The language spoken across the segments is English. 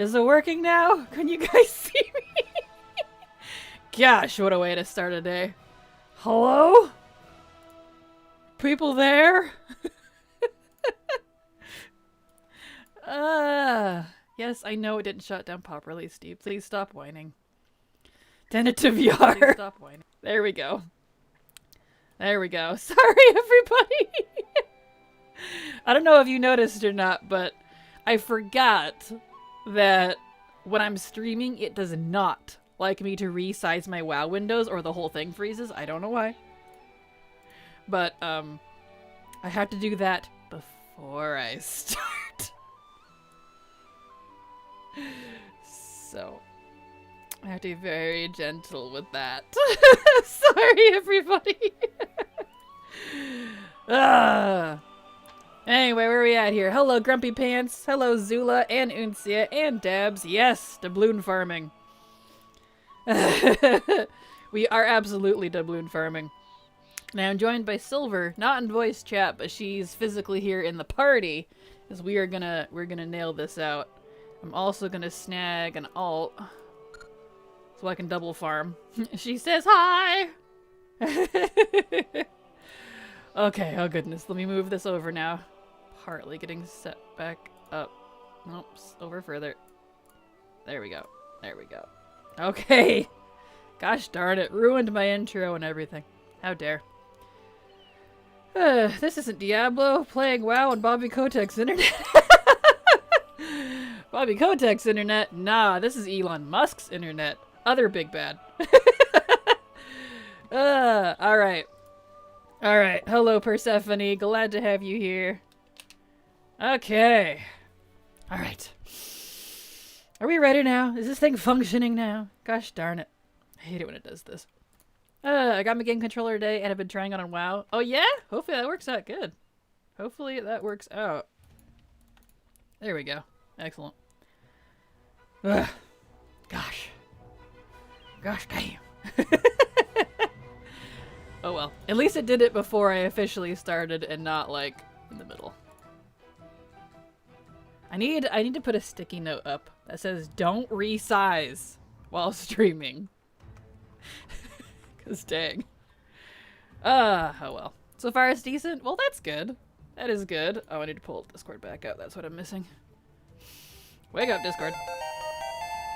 Is it working now? Can you guys see me? Gosh, what a way to start a day. Hello? People there? Yes, I know it didn't shut down properly, Steve. Please stop whining. Tentative YARRR. Please stop whining. There we go. There we go. Sorry, everybody. I don't know if you noticed or not, but I forgot that when I'm streaming, it does not like me to resize my WoW windows or the whole thing freezes. I don't know why. But, I have to do that before I start. So, I have to be very gentle with that. Sorry, everybody. Anyway, where are we at here? Hello, Grumpy Pants. Hello, Zula and Uncia and Dabs. Yes, doubloon farming. We are absolutely doubloon farming. Now I'm joined by Silver, not in voice chat, but she's physically here in the party, because we're gonna nail this out. I'm also gonna snag an alt so I can double farm. She says hi. Okay, oh goodness, let me move this over now. Partly getting set back up. Oops, over further. There we go. There we go. Okay. Gosh darn it, ruined my intro and everything. How dare. This isn't Diablo playing WoW on Bobby Kotick's internet. Bobby Kotick's internet? Nah, this is Elon Musk's internet. Other big bad. Alright. Alright, hello Persephone, glad to have you here. Okay. Alright. Are we ready now? Is this thing functioning now? Gosh darn it. I hate it when it does this. I got my game controller today and I've been trying it on WoW. Oh yeah? Hopefully that works out good. Hopefully that works out. There we go. Excellent. Ugh. Gosh. Gosh damn. Oh well. At least it did it before I officially started and not like in the middle. I need to put a sticky note up that says don't resize while streaming. Cause dang. Oh well. So far it's decent? Well that's good. That is good. Oh, I need to pull Discord back up. That's what I'm missing. Wake up, Discord.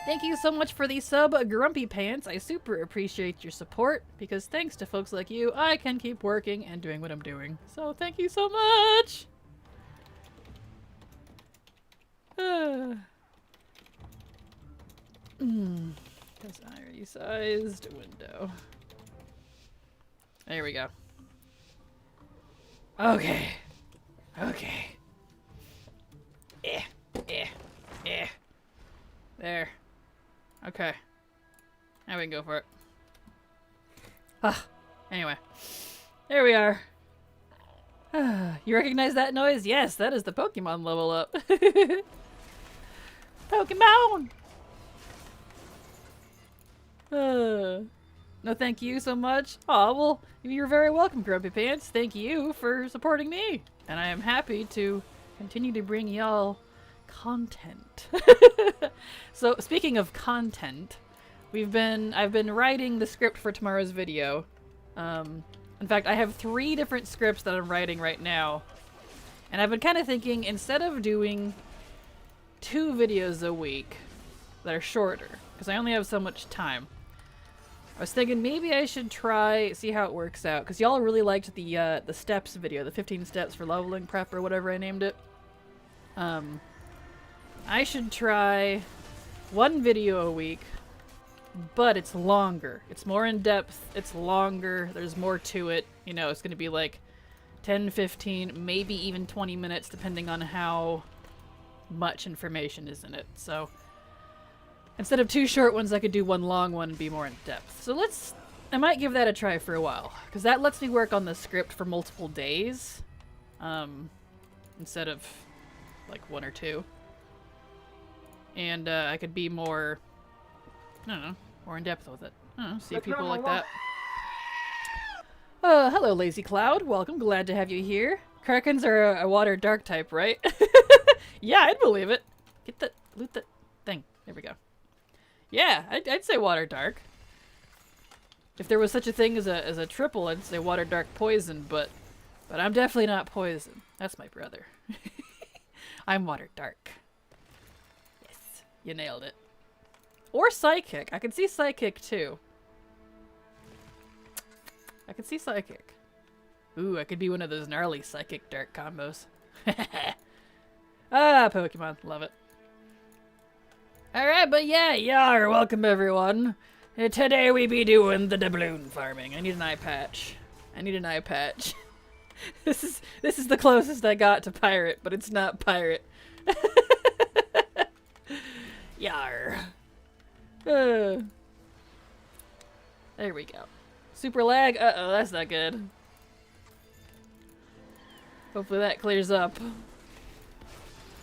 Thank you so much for the sub, Grumpy Pants. I super appreciate your support, because thanks to folks like you, I can keep working and doing what I'm doing. So thank you so much! Resized window. There we go. Okay. Okay. There. Okay. Now we can go for it. Anyway. There we are. You recognize that noise? Yes, that is the Pokemon level up. Pokemon! No thank you so much. Aw, well, you're very welcome, Grumpy Pants. Thank you for supporting me. And I am happy to continue to bring y'all content. So speaking of content, I've been writing the script for tomorrow's video. In fact, I have 3 different scripts that I'm writing right now. And I've been kind of thinking, instead of doing 2 videos a week that are shorter, because I only have so much time, I was thinking maybe I should see how it works out, because y'all really liked the steps video, the 15 steps for leveling prep or whatever I named it. I should try 1 video a week, but it's longer. It's more in depth, it's longer, there's more to it. You know, it's gonna be like 10, 15, maybe even 20 minutes depending on how much information is in it. So instead of 2 short ones, I could do 1 long one and be more in depth. So I might give that a try for a while, because that lets me work on the script for multiple days, instead of like 1 or 2. And I could be more, I don't know, more in depth with it. I don't know, see people like that. Hello Lazy Cloud, welcome, glad to have you here. Krakens are a water dark type, right? Yeah, I'd believe it. Get that, loot that. thing. There we go. Yeah, I'd say water dark. If there was such a thing as a triple, I'd say water dark poison, but I'm definitely not poison. That's my brother. I'm water dark. Yes, you nailed it. Or psychic. I can see psychic too. I can see psychic. Ooh, I could be one of those gnarly psychic dark combos. Ah, Pokemon. Love it. Alright, but yeah, YARRR, welcome everyone. Today we be doing the doubloon farming. I need an eye patch. I need an eye patch. This is the closest I got to pirate, but it's not pirate. YARRR. There we go. Super lag? Uh-oh, that's not good. Hopefully that clears up.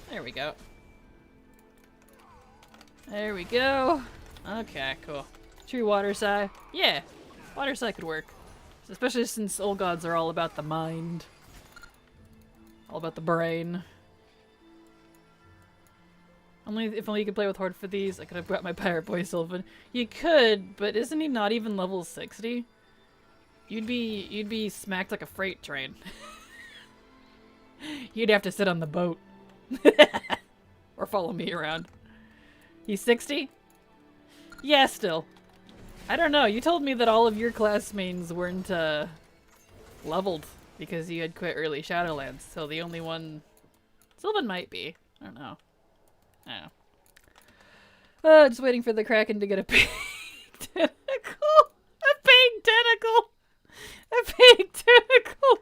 There we go. There we go. Okay, cool. True water sigh. Yeah, water sigh could work. Especially since old gods are all about the mind. All about the brain. If only you could play with Horde for these, I could have brought my Pirate Boy Sylvan. You could, but isn't he not even level 60? You'd be smacked like a freight train. You'd have to sit on the boat. Or follow me around. He's 60? Yeah, still. I don't know, you told me that all of your class mains weren't leveled because you had quit early Shadowlands, so the only one... Sylvan might be. I don't know. I don't know. Just waiting for the Kraken to get a pig tentacle. A pig tentacle! A pig tentacle!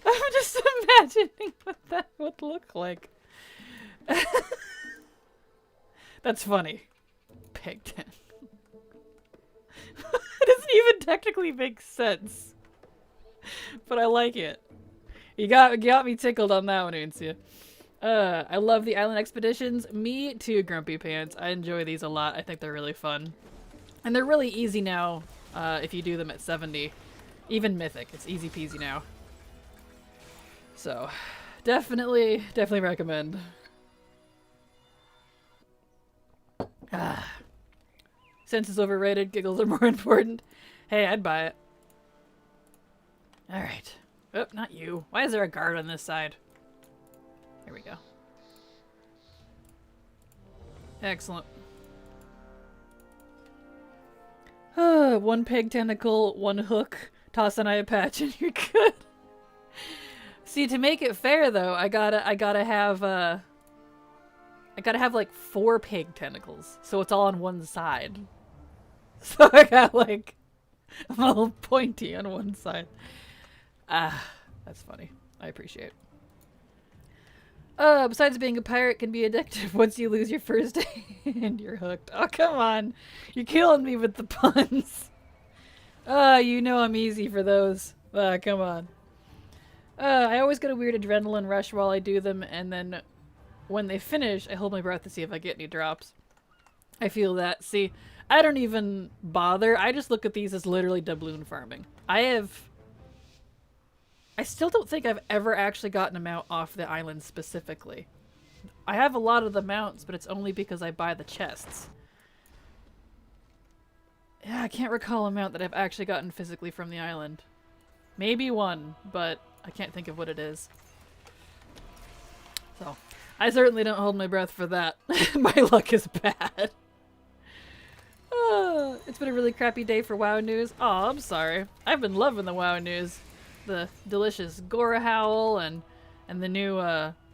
I'm just imagining what that would look like. That's funny. Pig tentacle. It doesn't even technically make sense. But I like it. You got me tickled on that one, Uncia. I love the island expeditions. Me too, Grumpy Pants. I enjoy these a lot. I think they're really fun. And they're really easy now if you do them at 70. Even Mythic. It's easy peasy now. So, definitely recommend. Sense is overrated. Giggles are more important. Hey, I'd buy it. Alright. Oh, not you. Why is there a guard on this side? Here we go. Excellent. One pig tentacle, one hook, toss an eye patch, and you're good. See, to make it fair though, I gotta have like 4 pig tentacles, so it's all on one side. So I got like a little pointy on one side. Ah, that's funny. I appreciate it. Besides being a pirate can be addictive. Once you lose your first hand, you're hooked. Oh, come on. You're killing me with the puns. You know I'm easy for those. Come on. I always get a weird adrenaline rush while I do them, and then when they finish, I hold my breath to see if I get any drops. I feel that. See, I don't even bother. I just look at these as literally doubloon farming. I still don't think I've ever actually gotten a mount off the island specifically. I have a lot of the mounts, but it's only because I buy the chests. Yeah, I can't recall a mount that I've actually gotten physically from the island. Maybe one, but I can't think of what it is. So, I certainly don't hold my breath for that. My luck is bad. It's been a really crappy day for WoW news. Oh, I'm sorry. I've been loving the WoW news. The delicious Gora Howl and the new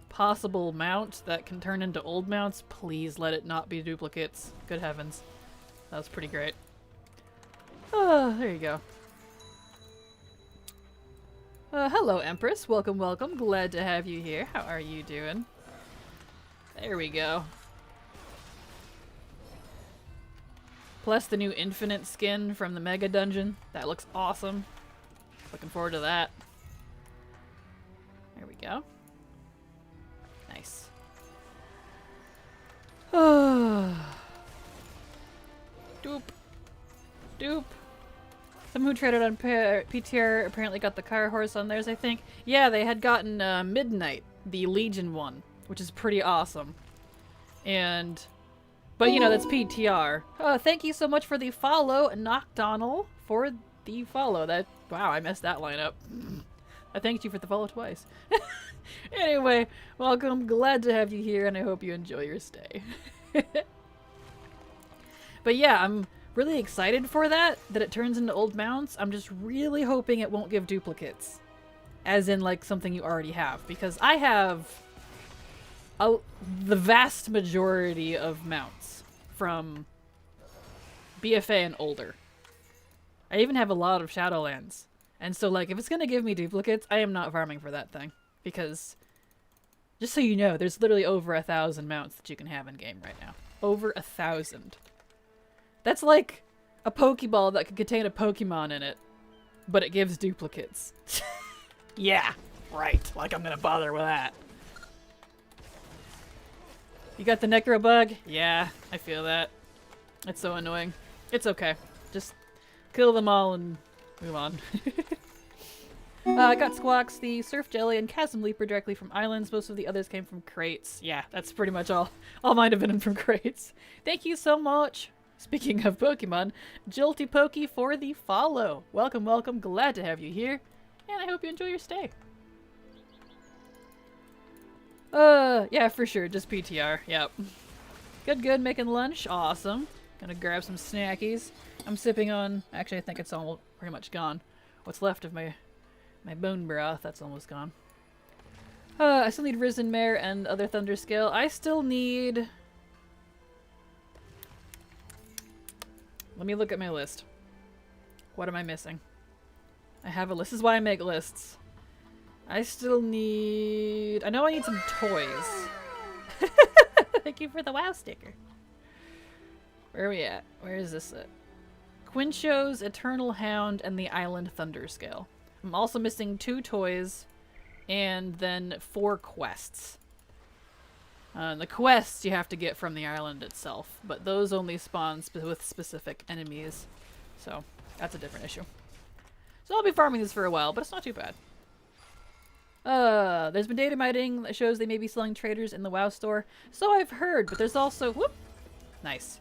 possible mount that can turn into old mounts. Please let it not be duplicates. Good heavens. That was pretty great. Oh, there you go. Hello, Empress. Welcome, welcome. Glad to have you here. How are you doing? There we go. Plus the new Infinite skin from the Mega Dungeon. That looks awesome. Looking forward to that. There we go. Nice. Doop. Doop. Someone who traded on PTR apparently got the car horse on theirs, I think. Yeah, they had gotten Midnight, the Legion one, which is pretty awesome. But you know, that's PTR. Oh, thank you so much for the follow, Nocturnal, for the follow. Wow, I messed that line up. I thanked you for the follow twice. Anyway, welcome. Glad to have you here, and I hope you enjoy your stay. But yeah, I'm really excited for that it turns into old mounts. I'm just really hoping it won't give duplicates. As in, like, something you already have. Because I have the vast majority of mounts from BFA and older. I even have a lot of Shadowlands. And so, like, if it's gonna give me duplicates, I am not farming for that thing. Because, just so you know, there's literally over 1,000 mounts that you can have in-game right now. Over 1,000. That's like a Pokeball that could contain a Pokemon in it, but it gives duplicates. Yeah, right. Like I'm gonna bother with that. You got the Necro bug? Yeah, I feel that. It's so annoying. It's okay. Just kill them all and move on. I got Squawks, the Surf Jelly, and Chasm Leaper directly from islands. Most of the others came from crates. Yeah, that's pretty much all. All mine have been from crates. Thank you so much. Speaking of Pokemon, Jolty Pokey for the follow. Welcome, welcome. Glad to have you here. And I hope you enjoy your stay. Yeah, for sure. Just PTR. Yep. Good, good. Making lunch. Awesome. Gonna grab some snackies. I'm sipping on... Actually, I think it's all pretty much gone. What's left of my bone broth, that's almost gone. I still need Risen Mare and other Thunder Scale. I still need... Let me look at my list. What am I missing? I have a list. This is why I make lists. I still need... I know I need some toys. Thank you for the WoW sticker. Where are we at? Where is this at? Quincho's Eternal Hound and the Island Thunder Scale. I'm also missing 2 toys and then 4 quests. The quests you have to get from the island itself, but those only spawn with specific enemies. So that's a different issue. So I'll be farming this for a while, but it's not too bad. There's been data mining that shows they may be selling traders in the WoW store. So I've heard, but there's also... Whoop! Nice.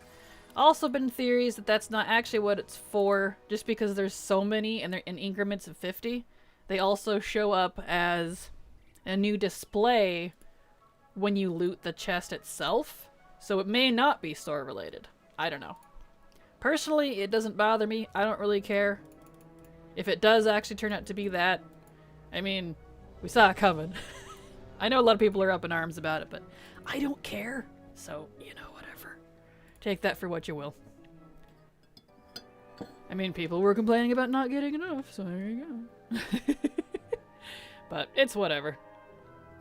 Also been theories that that's not actually what it's for, just because there's so many and they're in increments of 50. They also show up as a new display when you loot the chest itself. So it may not be store related. I don't know. Personally, it doesn't bother me. I don't really care. If it does actually turn out to be that, I mean, we saw it coming. I know a lot of people are up in arms about it, but I don't care. So, you know, whatever. Take that for what you will. I mean, people were complaining about not getting enough, so there you go. But it's whatever.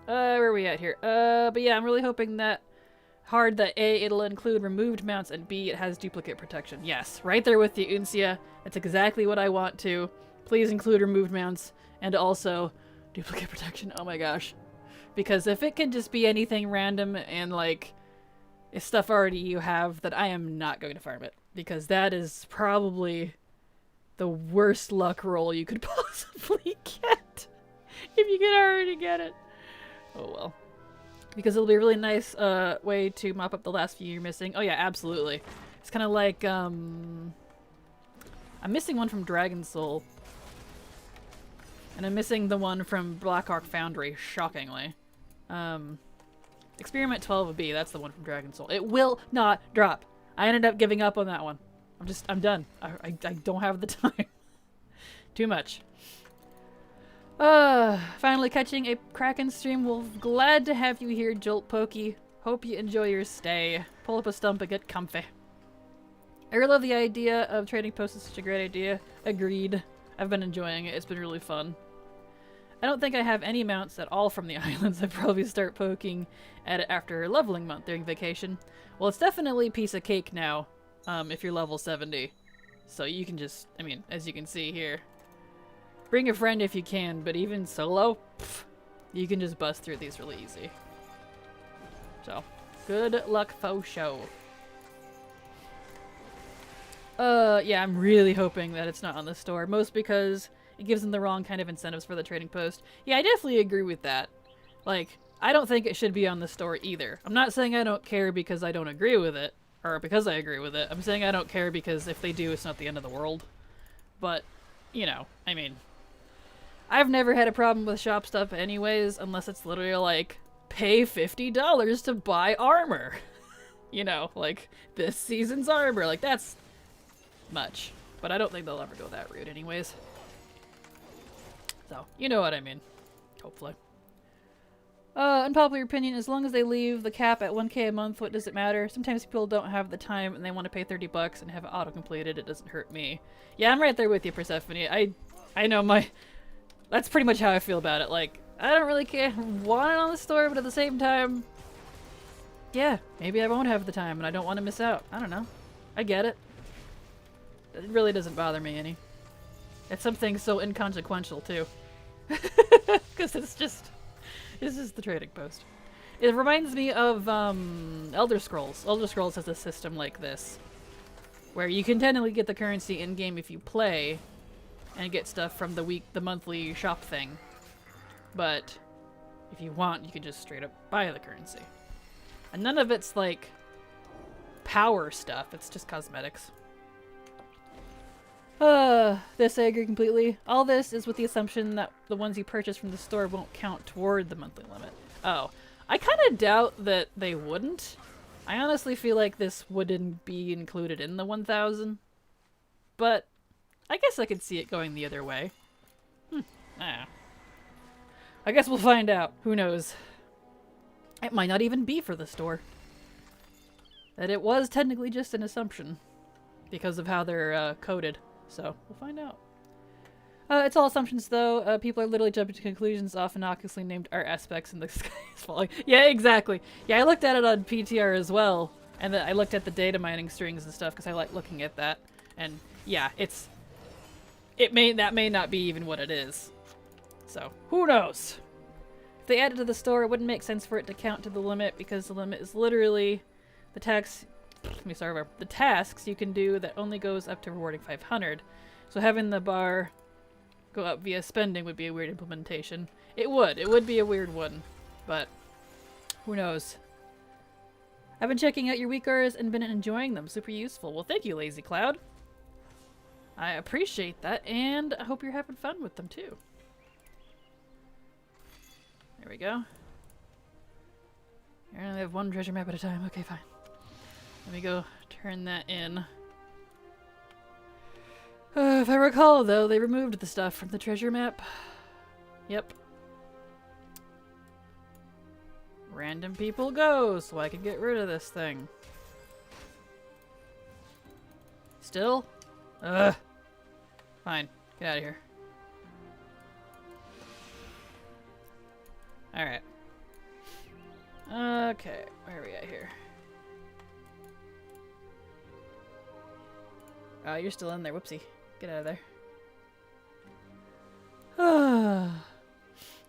Where are we at here? But yeah, I'm really hoping that that A, it'll include removed mounts, and B, it has duplicate protection. Yes, right there with the Uncia. That's exactly what I want to. Please include removed mounts, and also duplicate protection. Oh my gosh. Because if it can just be anything random and, like, it's stuff already you have, that I am not going to farm it. Because that is probably the worst luck roll you could possibly get. If you can already get it. Oh well. Because it'll be a really nice way to mop up the last few you're missing. Oh yeah, absolutely. It's kind of like, I'm missing one from Dragon Soul. And I'm missing the one from Blackhawk Foundry, shockingly. Experiment 12B, that's the one from Dragon Soul. It will not drop. I ended up giving up on that one. I'm done. I don't have the time. Too much. Finally catching a Kraken stream. Well, glad to have you here, Jolt Pokey. Hope you enjoy your stay. Pull up a stump and get comfy. I really love the idea of trading posts. It's such a great idea. Agreed. I've been enjoying it. It's been really fun. I don't think I have any mounts at all from the islands. I'd probably start poking at it after leveling month during vacation. Well, it's definitely a piece of cake now, if you're level 70. So you can just, I mean, as you can see here, bring a friend if you can, but even solo, you can just bust through these really easy. So, good luck for show. Yeah, I'm really hoping that it's not on the store. Most because it gives them the wrong kind of incentives for the trading post. Yeah, I definitely agree with that. Like, I don't think it should be on the store either. I'm not saying I don't care because I don't agree with it, or because I agree with it. I'm saying I don't care because if they do, it's not the end of the world. But, you know, I mean, I've never had a problem with shop stuff anyways, unless it's literally like, pay $50 to buy armor. You know, like, this season's armor. Like, that's much. But I don't think they'll ever go that route anyways. So, you know what I mean. Hopefully. Unpopular opinion, as long as they leave the cap at 1K a month, what does it matter? Sometimes people don't have the time and they want to pay 30 bucks and have it auto-completed. It doesn't hurt me. Yeah, I'm right there with you, Persephone. I know that's pretty much how I feel about it. Like, I don't really care, want it on the store, but at the same time, yeah, maybe I won't have the time and I don't want to miss out. I don't know. I get it. It really doesn't bother me any. It's something so inconsequential, too. Because it's just... This is the trading post. It reminds me of Elder Scrolls. Elder Scrolls has a system like this, where you can technically get the currency in-game if you play, and get stuff from the monthly shop thing. But if you want, you can just straight up buy the currency. And none of it's like power stuff, it's just cosmetics. This I agree completely. All this is with the assumption that the ones you purchase from the store won't count toward the monthly limit. Oh. I kind of doubt that they wouldn't. I honestly feel like this wouldn't be included in the 1,000. But I guess I could see it going the other way. I guess we'll find out. Who knows? It might not even be for the store. That it was technically just an assumption. Because of how they're coded. So, we'll find out. It's all assumptions, though. People are literally jumping to conclusions, often innocuously named art aspects in the sky is falling. Yeah, exactly. Yeah, I looked at it on PTR as well, and I looked at the data mining strings and stuff, because I like looking at that. And, yeah, that may not be even what it is. So, who knows? If they add it to the store, it wouldn't make sense for it to count to the limit, because the limit is literally the the tasks you can do that only goes up to rewarding 500. So having the bar go up via spending would be a weird implementation. It would be a weird one, but who knows. I've been checking out your YARRRs and been enjoying them. Super useful. Well, thank you, Lazy Cloud. I appreciate that, and I hope you're having fun with them too. There we go. I only have one treasure map at a time. Okay, fine. Let me go turn that in. If I recall, though, they removed the stuff from the treasure map. Yep. Random people go, so I can get rid of this thing. Still? Ugh. Fine. Get out of here. Alright. Okay. Where are we at here? Oh, you're still in there. Whoopsie. Get out of there. I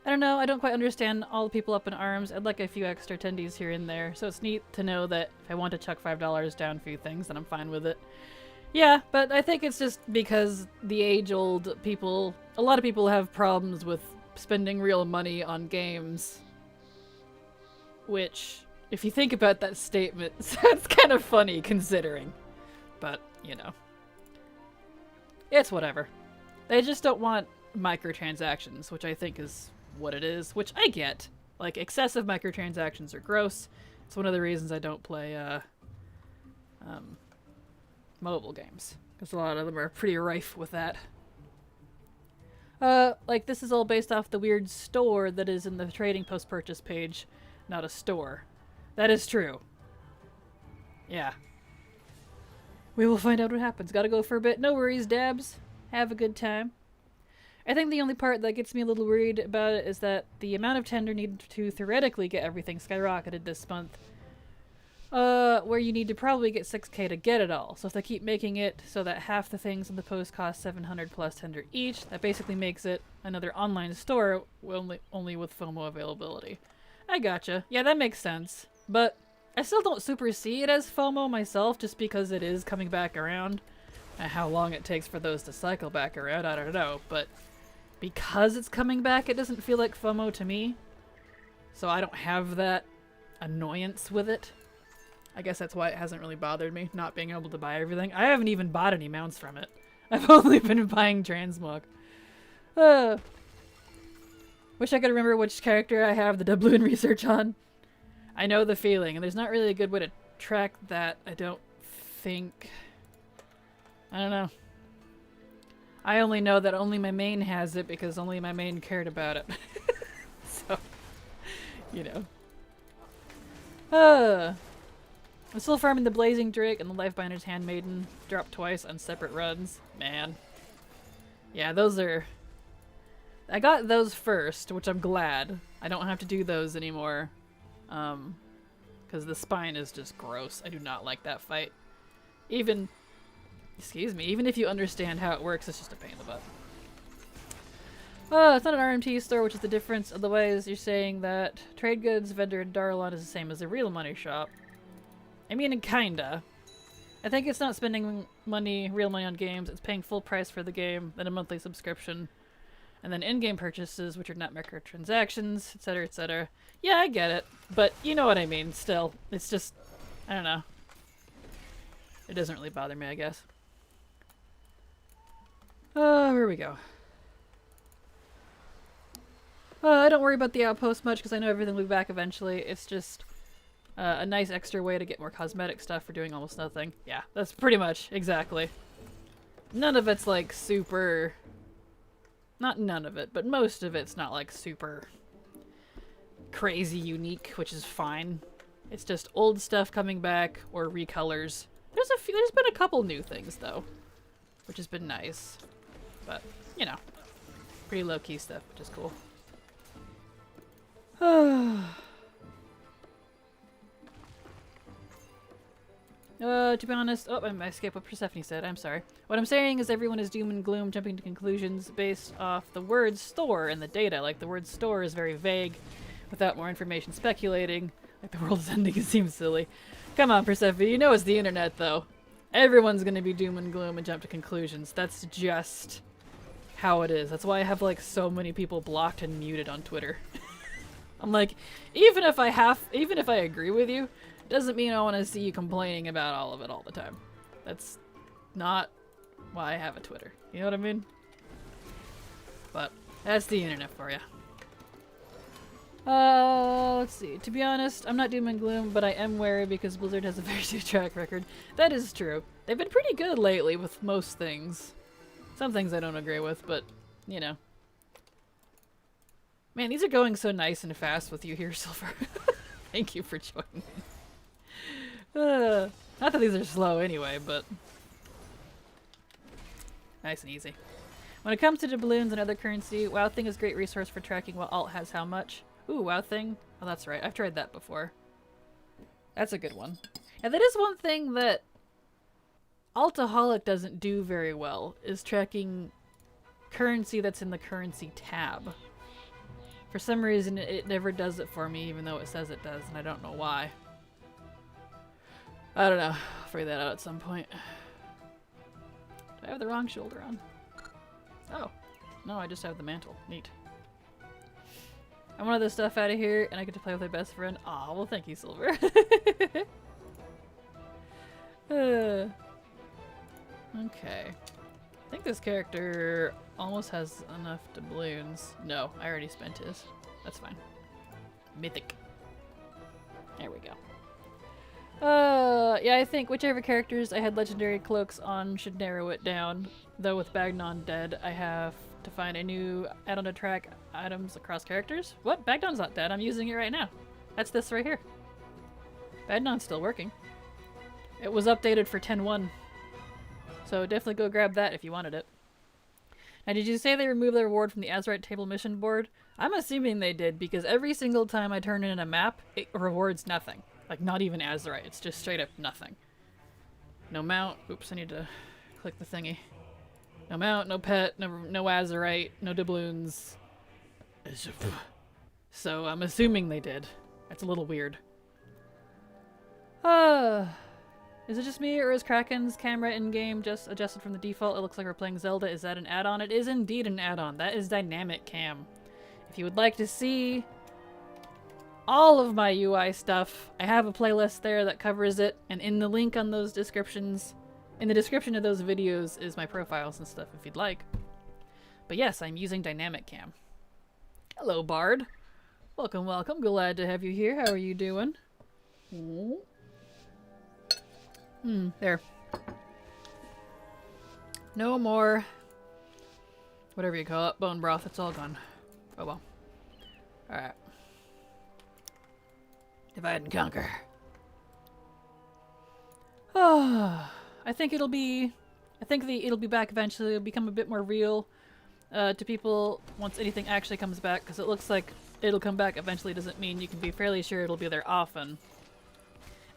don't know. I don't quite understand all the people up in arms. I'd like a few extra attendees here and there. So it's neat to know that if I want to chuck $5 down for a few things, then I'm fine with it. Yeah, but I think it's just because the age-old people... A lot of people have problems with spending real money on games. Which, if you think about that statement, sounds kind of funny considering. But, you know. It's whatever. They just don't want microtransactions, which I think is what it is, which I get. Like, excessive microtransactions are gross. It's one of the reasons I don't play mobile games, because a lot of them are pretty rife with that. Like, this is all based off the weird store that is in the trading post-purchase page, not a store. That is true. Yeah. We will find out what happens. Gotta go for a bit. No worries, Dabs. Have a good time. I think the only part that gets me a little worried about it is that the amount of tender needed to theoretically get everything skyrocketed this month. Where you need to probably get 6K to get it all. So if they keep making it so that half the things in the post cost 700 plus tender each, that basically makes it another online store only with FOMO availability. I gotcha. Yeah, that makes sense. But I still don't super see it as FOMO myself, just because it is coming back around. And how long it takes for those to cycle back around, I don't know. But because it's coming back, it doesn't feel like FOMO to me. so I don't have that annoyance with it. I guess that's why it hasn't really bothered me, not being able to buy everything. I haven't even bought any mounts from it. I've only been buying transmog. Wish I could remember which character I have the doubloon research on. I know the feeling, and there's not really a good way to track that, I don't think. I don't know. I only know that only my main has it because only my main cared about it. So, you know. I'm still farming the Blazing Drake and the Lifebinder's Handmaiden. Dropped twice on separate runs. Man. Yeah, those are... I got those first, which I'm glad. I don't have to do those anymore. Because the spine is just gross. I do not like that fight. Even... Excuse me. Even if you understand how it works, it's just a pain in the butt. It's not an RMT store, which is the difference. Otherwise, you're saying that trade goods vendor in Darlon is the same as a real money shop. I mean, kinda. I think it's not spending money, real money on games. It's paying full price for the game, then a monthly subscription, and then in-game purchases, which are not microtransactions, etc., etc. Yeah, I get it, but you know what I mean. Still, it's just, I don't know. It doesn't really bother me, I guess. Here we go. I don't worry about the outpost much because I know everything will be back eventually. It's just a nice extra way to get more cosmetic stuff for doing almost nothing. Yeah, that's pretty much exactly. None of it's like super... Not none of it, but most of it's not like super crazy unique, which is fine. It's just old stuff coming back or recolors. There's been a couple new things though, which has been nice. But, you know, pretty low-key stuff, which is cool. To be honest, I escaped what Persephone said, I'm sorry. What I'm saying is everyone is doom and gloom, jumping to conclusions based off the word store and the data. Like, the word store is very vague, without more information speculating. Like, the world is ending, it seems silly. Come on, Persephone, you know it's the internet, though. Everyone's gonna be doom and gloom and jump to conclusions. That's just how it is. That's why I have, like, so many people blocked and muted on Twitter. I'm like, even if I agree with you, doesn't mean I want to see you complaining about all of it all the time. That's not why I have a Twitter. You know what I mean? But that's the internet for you. Let's see. To be honest, I'm not doom and gloom, but I am wary because Blizzard has a very good track record. That is true. They've been pretty good lately with most things. Some things I don't agree with, but, you know. Man, these are going so nice and fast with you here, Silver. Thank you for joining. Not that these are slow anyway, but nice and easy. When it comes to doubloons and other currency, WoW Thing is a great resource for tracking what alt has how much. Ooh, WoW Thing. Oh, that's right. I've tried that before. That's a good one. And that is one thing that Altaholic doesn't do very well, is tracking currency that's in the currency tab. For some reason, it never does it for me, even though it says it does, and I don't know why. I don't know. I'll figure that out at some point. Do I have the wrong shoulder on? Oh. No, I just have the mantle. Neat. I wanted this stuff out of here, and I get to play with my best friend. Aw, well thank you, Silver. Okay. I think this character almost has enough doubloons. No, I already spent his. That's fine. Mythic. There we go. Yeah, I think whichever characters I had legendary cloaks on should narrow it down. Though with Bagnon dead, I have to find a new add-on to track items across characters. What? Bagnon's not dead. I'm using it right now. That's this right here. Bagnon's still working. It was updated for 10.1. So definitely go grab that if you wanted it. Now, did you say they removed the reward from the Azerite table mission board? I'm assuming they did, because every single time I turn in a map, it rewards nothing. Like, not even Azerite. It's just straight up nothing. No mount. Oops, I need to click the thingy. No mount, no pet, no Azerite, no doubloons. So I'm assuming they did. That's a little weird. Is it just me, or is Kraken's camera in-game just adjusted from the default? It looks like we're playing Zelda. Is that an add-on? It is indeed an add-on. That is dynamic cam. If you would like to see all of my UI stuff. I have a playlist there that covers it, and in the link on those descriptions, in the description of those videos is my profiles and stuff if you'd like. But yes, I'm using Dynamic Cam. Hello, Bard. Welcome, welcome. Glad to have you here. How are you doing? There. No more, whatever you call it, bone broth. It's all gone. Oh well. Alright. Divide and conquer. Oh, I think it'll be back eventually. It'll become a bit more real to people once anything actually comes back, because it looks like it'll come back eventually doesn't mean you can be fairly sure it'll be there often.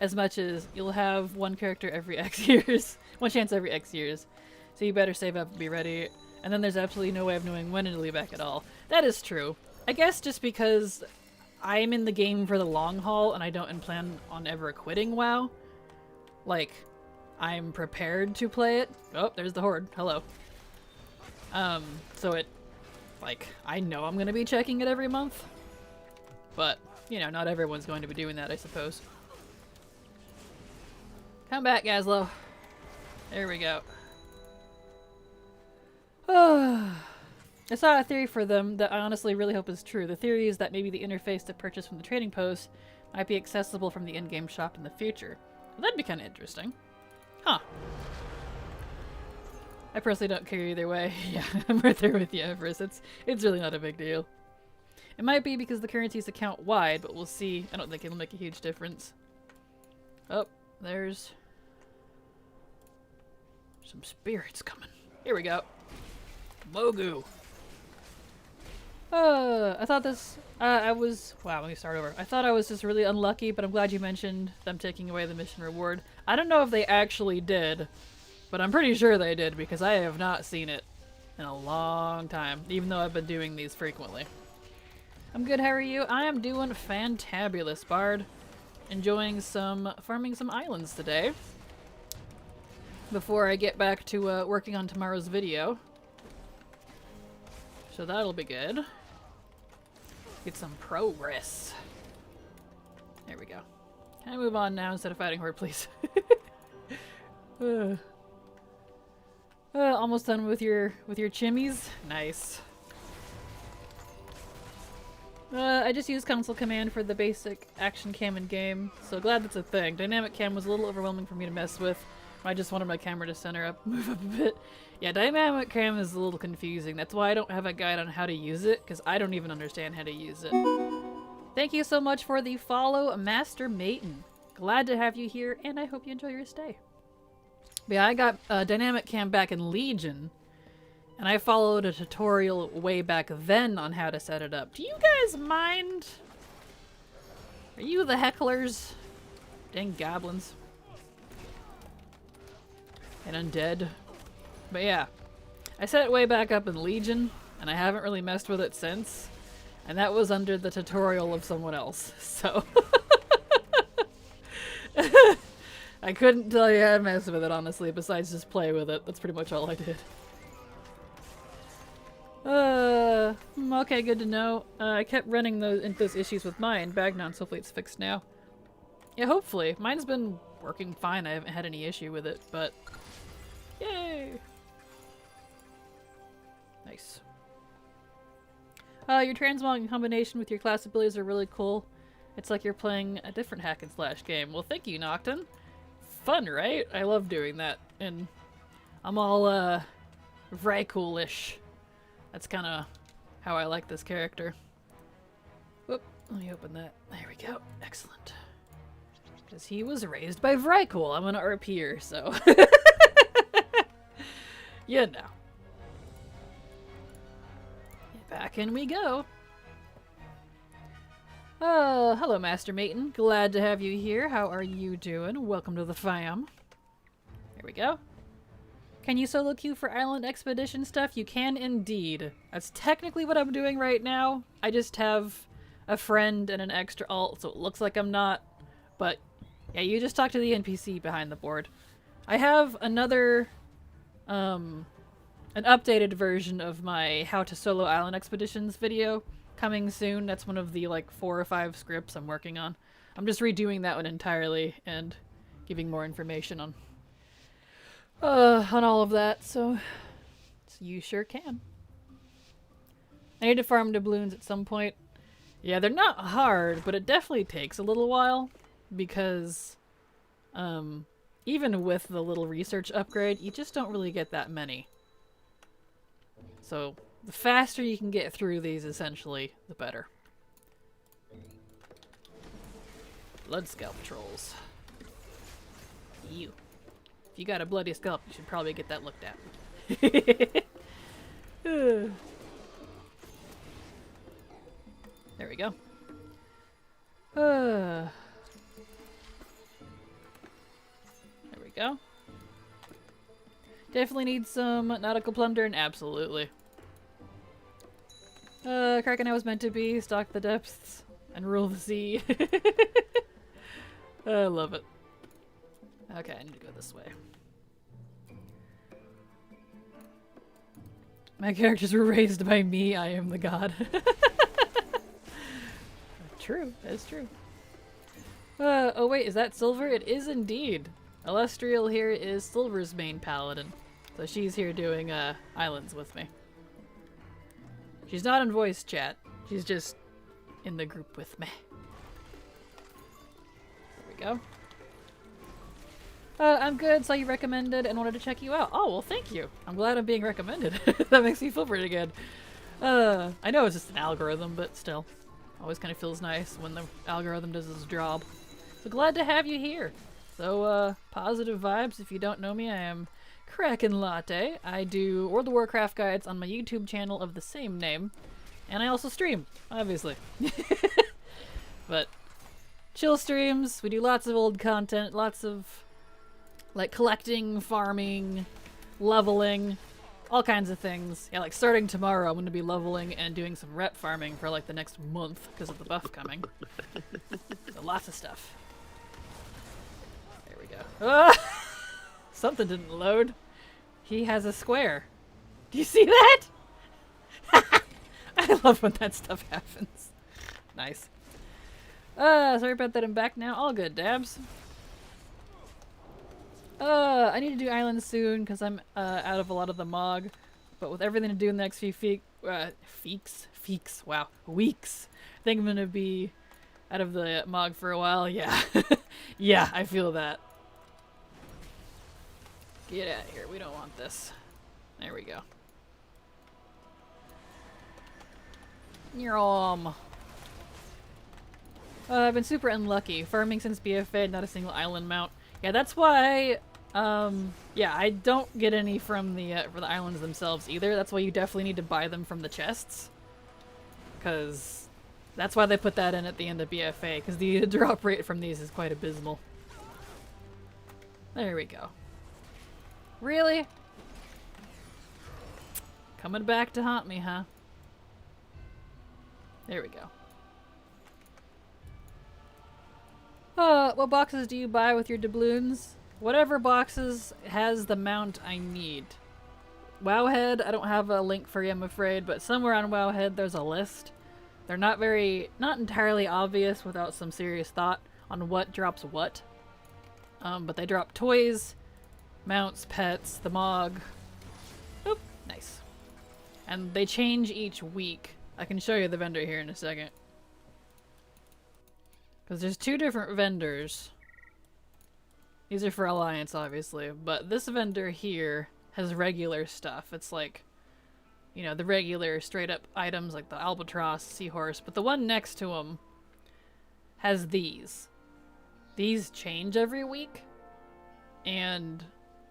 As much as you'll have one character every X years. One chance every X years. So you better save up and be ready. And then there's absolutely no way of knowing when it'll be back at all. That is true. I guess just because I'm in the game for the long haul and I don't plan on ever quitting WoW. Like, I'm prepared to play it. Oh, there's the Horde. Hello. So it, like, I know I'm gonna be checking it every month. But, you know, not everyone's going to be doing that, I suppose. Come back, Gazlo. There we go. I saw a theory for them that I honestly really hope is true. The theory is that maybe the interface to purchase from the trading post might be accessible from the in-game shop in the future. Well, that'd be kind of interesting. Huh. I personally don't care either way. Yeah, I'm right there with you, Everest. It's really not a big deal. It might be because the currency's account wide, but we'll see. I don't think it'll make a huge difference. Oh, there's some spirits coming. Here we go. Mogu. I thought this, wow, let me start over. I thought I was just really unlucky, but I'm glad you mentioned them taking away the mission reward. I don't know if they actually did, but I'm pretty sure they did because I have not seen it in a long time, even though I've been doing these frequently. I'm good, how are you? I am doing fantabulous, Bard. Enjoying farming some islands today. Before I get back to working on tomorrow's video. So that'll be good. Get some progress. There we go. Can I move on now instead of fighting Horde, please? Almost done with your chimneys. Nice. I just used console command for the basic action cam in game, so glad that's a thing. Dynamic cam was a little overwhelming for me to mess with. I just wanted my camera to center up, move up a bit. Yeah, dynamic cam is a little confusing. That's why I don't have a guide on how to use it, because I don't even understand how to use it. Thank you so much for the follow, Master Maiden. Glad to have you here, and I hope you enjoy your stay. But yeah, I got dynamic cam back in Legion, and I followed a tutorial way back then on how to set it up. Do you guys mind? Are you the hecklers? Dang goblins. And undead. But yeah, I set it way back up in Legion, and I haven't really messed with it since. And that was under the tutorial of someone else, so... I couldn't tell you how to mess with it, honestly, besides just play with it. That's pretty much all I did. Okay, good to know. I kept running those issues with mine. Bagnon's, hopefully it's fixed now. Yeah, hopefully. Mine's been working fine. I haven't had any issue with it, but... Yay! Nice. Your transmog in combination with your class abilities are really cool. It's like you're playing a different hack and slash game. Well, thank you, Nocton. Fun, right? I love doing that. And I'm all, very coolish. That's kind of how I like this character. Whoop, let me open that. There we go. Excellent. Because he was raised by Vrykul. I'm an RP here, so... You know. Back in we go. Oh, hello, Master Maiden. Glad to have you here. How are you doing? Welcome to the fam. There we go. Can you solo queue for island expedition stuff? You can indeed. That's technically what I'm doing right now. I just have a friend and an extra alt, so it looks like I'm not. But yeah, you just talk to the NPC behind the board. I have another, an updated version of my How to Solo Island Expeditions video coming soon. That's one of the like 4 or 5 scripts I'm working on. I'm just redoing that one entirely and giving more information on all of that, so you sure can. I need to farm doubloons at some point. Yeah, they're not hard, but it definitely takes a little while because even with the little research upgrade, you just don't really get that many. So the faster you can get through these, essentially, the better. Blood scalp trolls. You. If you got a bloody scalp, you should probably get that looked at. There we go. There we go. Definitely need some nautical plunder, and absolutely. Kraken was meant to be, stalk the depths, and rule the sea. I love it. Okay, I need to go this way. My characters were raised by me, I am the god. True, that's true. Oh wait, is that Silver? It is indeed. Illustrial here is Silver's main paladin. So she's here doing islands with me. She's not in voice chat. She's just in the group with me. There we go. I'm good, saw you recommended and wanted to check you out. Oh, well thank you. I'm glad I'm being recommended. That makes me feel pretty good. I know it's just an algorithm, but still. Always kind of feels nice when the algorithm does its job. So glad to have you here. So, positive vibes. If you don't know me, I am Kraken Latte. I do World of Warcraft guides on my YouTube channel of the same name. And I also stream, obviously. But, chill streams. We do lots of old content, lots of like collecting, farming, leveling, all kinds of things. Yeah, like starting tomorrow, I'm going to be leveling and doing some rep farming for like the next month because of the buff coming. So lots of stuff. There we go. Ah! Something didn't load. He has a square. Do you see that? I love when that stuff happens. Nice. Sorry about that, I'm back now. All good, Dabs. I need to do islands soon because I'm out of a lot of the MOG, but with everything to do in the next few weeks, I think I'm gonna be out of the MOG for a while. Yeah, yeah, I feel that. Get out of here. We don't want this. There we go. I've been super unlucky. Farming since BFA, not a single island mount. Yeah, that's why, yeah, I don't get any from the, for the islands themselves either. That's why you definitely need to buy them from the chests. Because that's why they put that in at the end of BFA, because the drop rate from these is quite abysmal. There we go. Really? Coming back to haunt me, huh? There we go. What boxes do you buy with your doubloons? Whatever boxes has the mount I need. Wowhead, I don't have a link for you, I'm afraid, but somewhere on Wowhead there's a list. They're not entirely obvious without some serious thought on what drops what. But they drop toys, mounts, pets, the MOG. Oop, nice. And they change each week. I can show you the vendor here in a second. Because there's 2 different vendors. These are for Alliance, obviously, but this vendor here has regular stuff. It's like, you know, the regular straight-up items like the albatross, seahorse, but the one next to him has these. These change every week, and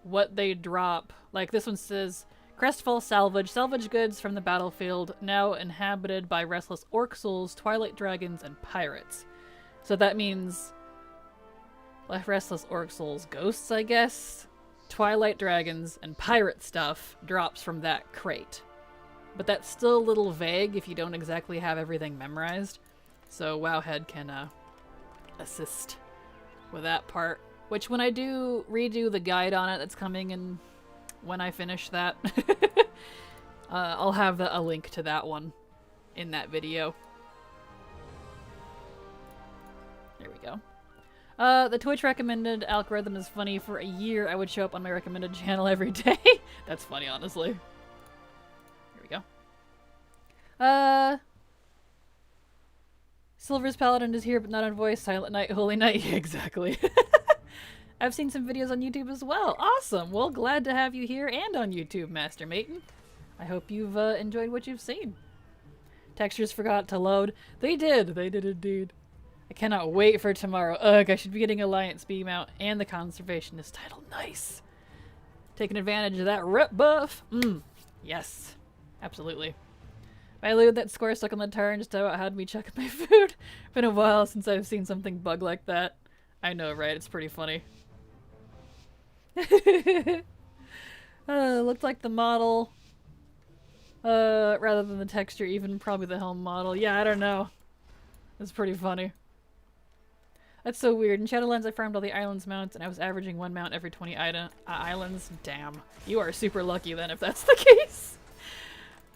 what they drop, like this one says, Crestfall salvage, salvage goods from the battlefield, now inhabited by restless orc souls, twilight dragons, and pirates. So that means restless orc souls, ghosts, I guess, twilight dragons, and pirate stuff drops from that crate. But that's still a little vague if you don't exactly have everything memorized. So Wowhead can assist with that part. Which when I do redo the guide on it that's coming in when I finish that, I'll have a link to that one in that video. There we go. The Twitch recommended algorithm is funny. For a year, I would show up on my recommended channel every day. That's funny, honestly. Here we go. Silver's Paladin is here, but not on voice. Silent Night, Holy Night. Yeah, exactly. I've seen some videos on YouTube as well. Awesome. Well, glad to have you here and on YouTube, Master Maiden. I hope you've enjoyed what you've seen. Textures forgot to load. They did. They did indeed. I cannot wait for tomorrow. Ugh, I should be getting Alliance B mount and the Conservationist title. Nice. Taking advantage of that rep buff. Yes. Absolutely. I lose that score stuck on the turn just about had me check my food. Been a while since I've seen something bug like that. I know, right? It's pretty funny. Looked like the model. Rather than the texture, even probably the helm model. Yeah, I don't know. It's pretty funny. That's so weird. In Shadowlands, I farmed all the islands mounts, and I was averaging 1 mount every 20 islands. Damn. You are super lucky then, if that's the case.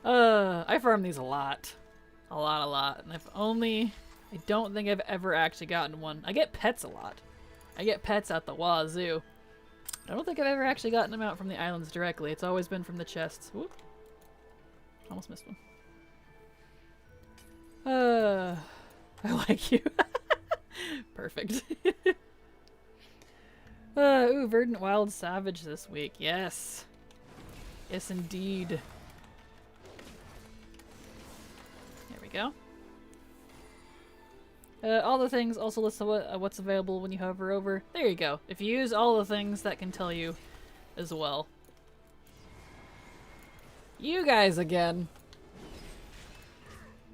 I farm these a lot. A lot. And I don't think I've ever actually gotten one. I get pets a lot. I get pets out the wazoo. I don't think I've ever actually gotten them out from the islands directly. It's always been from the chests. Whoop. Almost missed one. I like you. Perfect. Ooh, Verdant Wild Savage this week. Yes. Yes, indeed. There we go. All the things also list what's available when you hover over. There you go. If you use all the things, that can tell you as well. You guys again.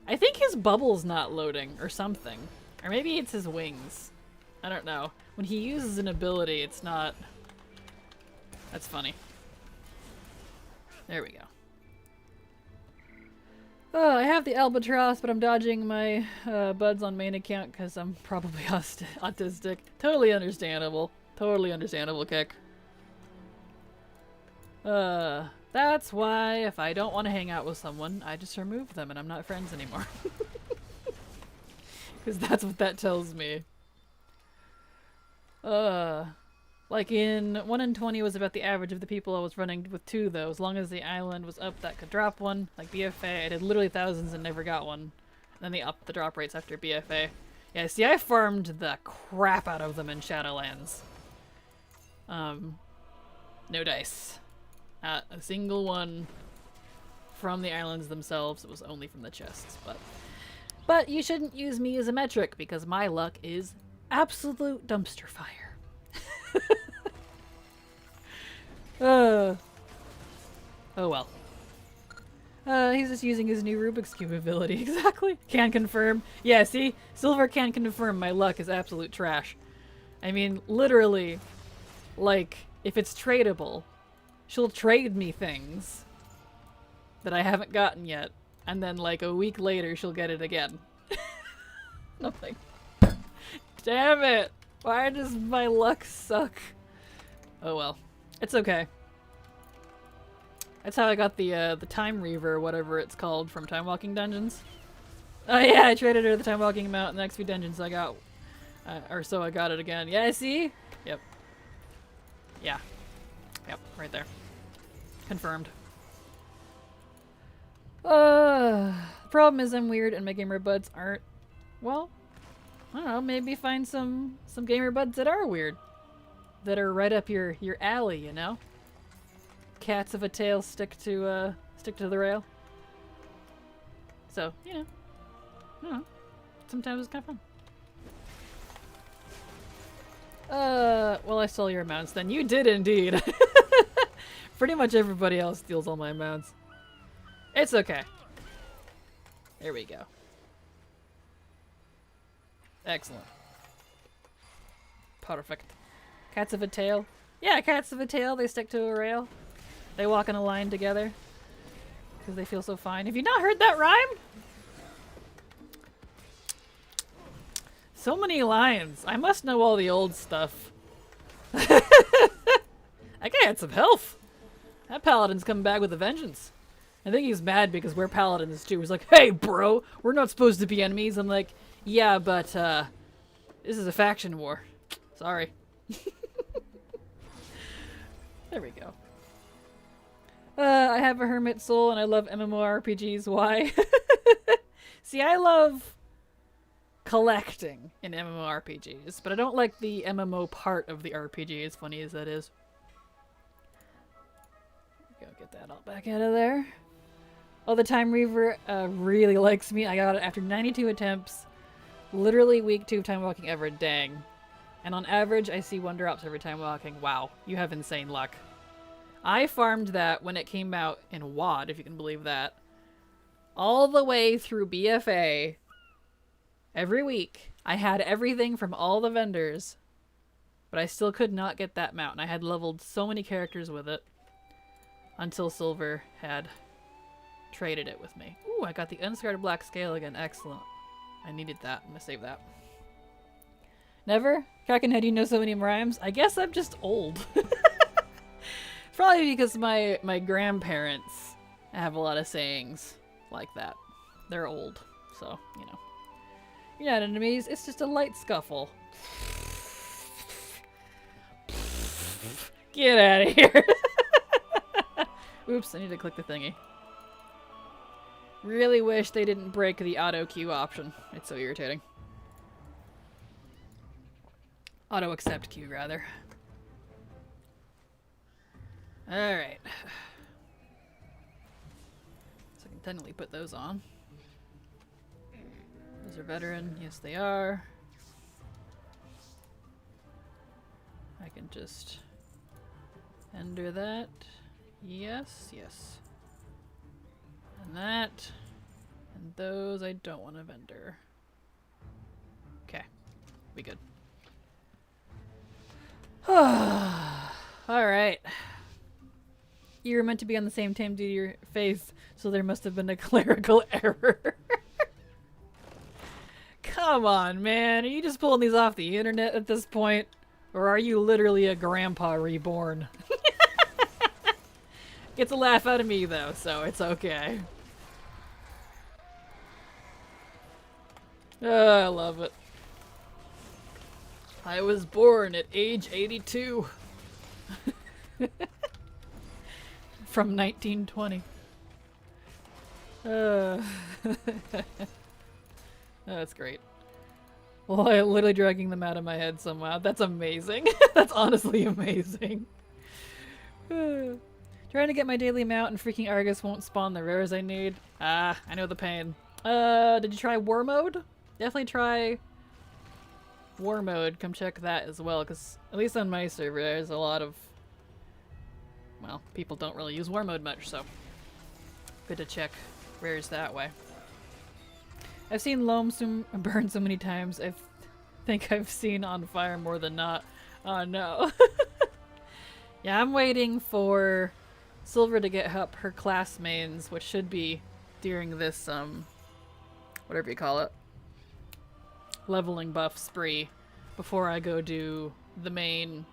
I think his bubble's not loading or something. Or maybe it's his wings. I don't know. When he uses an ability, it's not... That's funny. There we go. Oh, I have the Albatross, but I'm dodging my buds on main account because I'm probably autistic. Totally understandable. Totally understandable, Kick. That's why if I don't want to hang out with someone, I just remove them and I'm not friends anymore. Because that's what that tells me. Like in 1 in 20 was about the average of the people I was running with 2 though. As long as the island was up that could drop one. Like BFA, I did literally thousands and never got one. And then they upped the drop rates after BFA. Yeah, see, I farmed the crap out of them in Shadowlands. No dice. Not a single one from the islands themselves. It was only from the chests, but you shouldn't use me as a metric because my luck is absolute dumpster fire. Oh well. He's just using his new Rubik's Cube ability. Exactly. Can confirm. Yeah, see? Silver can confirm my luck is absolute trash. I mean, literally, like, if it's tradable, she'll trade me things that I haven't gotten yet, and then like a week later she'll get it again. Nothing. Damn it! Why does my luck suck? Oh well. It's okay. That's how I got the Time Reaver, whatever it's called, from Time Walking Dungeons. Oh yeah, I traded her the Time Walking amount in the next few dungeons I got. Or so I got it again. Yeah, see? Yep. Yeah. Yep, right there. Confirmed. The problem is I'm weird and my gamer buds aren't. Well, I don't know, maybe find some gamer buds that are weird. That are right up your alley, you know? Cats of a tail stick to the rail. So, you know. I don't know. Sometimes it's kind of fun. Well, I stole your mounts then. You did indeed. Pretty much everybody else steals all my mounts. It's okay. There we go. Excellent. Perfect. Cats of a tail. Yeah, cats of a tail. They stick to a rail. They walk in a line together. Because they feel so fine. Have you not heard that rhyme? So many lines. I must know all the old stuff. That guy had some health. That paladin's coming back with a vengeance. I think he's mad because we're paladins too. He's like, hey bro, we're not supposed to be enemies. I'm like, yeah, but this is a faction war. Sorry. There we go. I have a hermit soul and I love MMORPGs. Why? See, I love collecting in MMORPGs, but I don't like the MMO part of the RPG, as funny as that is. Go get that all back out of there. Oh, the Time Reaver really likes me. I got it after 92 attempts. Literally week 2 of time walking ever. Dang. And on average, I see 1 drops every time walking. Wow, you have insane luck. I farmed that when it came out in WoD, if you can believe that. All the way through BFA. Every week. I had everything from all the vendors. But I still could not get that mount. And I had leveled so many characters with it. Until Silver had traded it with me. Ooh, I got the unscarred black scale again. Excellent. I needed that. I'm gonna save that. Never? Kraken, how do you know so many rhymes? I guess I'm just old. Probably because my grandparents have a lot of sayings like that. They're old, so, you know. You're not enemies, it's just a light scuffle. Get out of here. Oops, I need to click the thingy. Really wish they didn't break the auto queue option. It's so irritating. Auto accept queue, rather. Alright. So I can technically put those on. Those are veteran. Yes, they are. I can just enter that. Yes, yes. And that. And those I don't want to vendor. Okay. Be good. Alright. You were meant to be on the same team due to your faith, so there must have been a clerical error. Come on, man. Are you just pulling these off the internet at this point? Or are you literally a grandpa reborn? Gets a laugh out of me, though, so it's okay. I love it. I was born at age 82. From 1920. That's great. Well, I'm literally dragging them out of my head somehow. That's amazing. That's honestly amazing. Trying to get my daily mount and freaking Argus won't spawn the rares I need. Ah, I know the pain. Did you try War Mode? Definitely try War Mode. Come check that as well, because at least on my server there's a lot of, well, people don't really use War Mode much, so good to check rares that way. I've seen Loam burn so many times, I think I've seen on fire more than not. Oh no. Yeah, I'm waiting for Silver to get up her class mains, which should be during this, whatever you call it, leveling buff spree, before I go do the main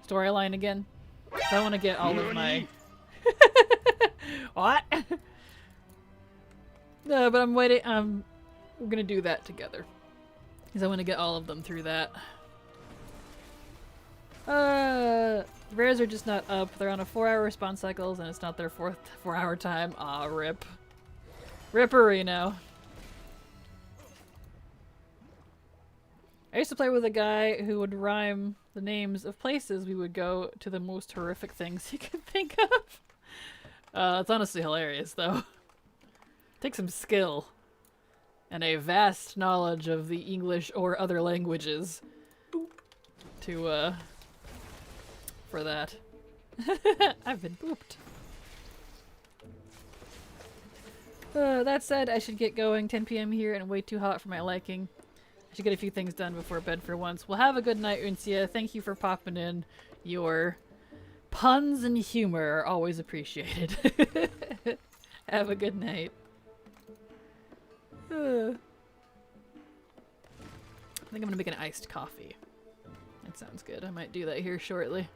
storyline again. So I want to get all of my... What? No, but I'm waiting, we're gonna do that together. Because I want to get all of them through that. Rares are just not up. They're on a 4-hour respawn cycles and it's not their 4-hour time. Aw, rip. Ripperino. I used to play with a guy who would rhyme the names of places we would go to the most horrific things you could think of. It's honestly hilarious, though. Takes some skill and a vast knowledge of the English or other languages to, for that. I've been booped. That said, I should get going. 10 p.m. here and way too hot for my liking. I should get a few things done before bed for once. Well, have a good night, Uncia. Thank you for popping in. Your puns and humor are always appreciated. Have a good night. I think I'm gonna make an iced coffee. That sounds good. I might do that here shortly.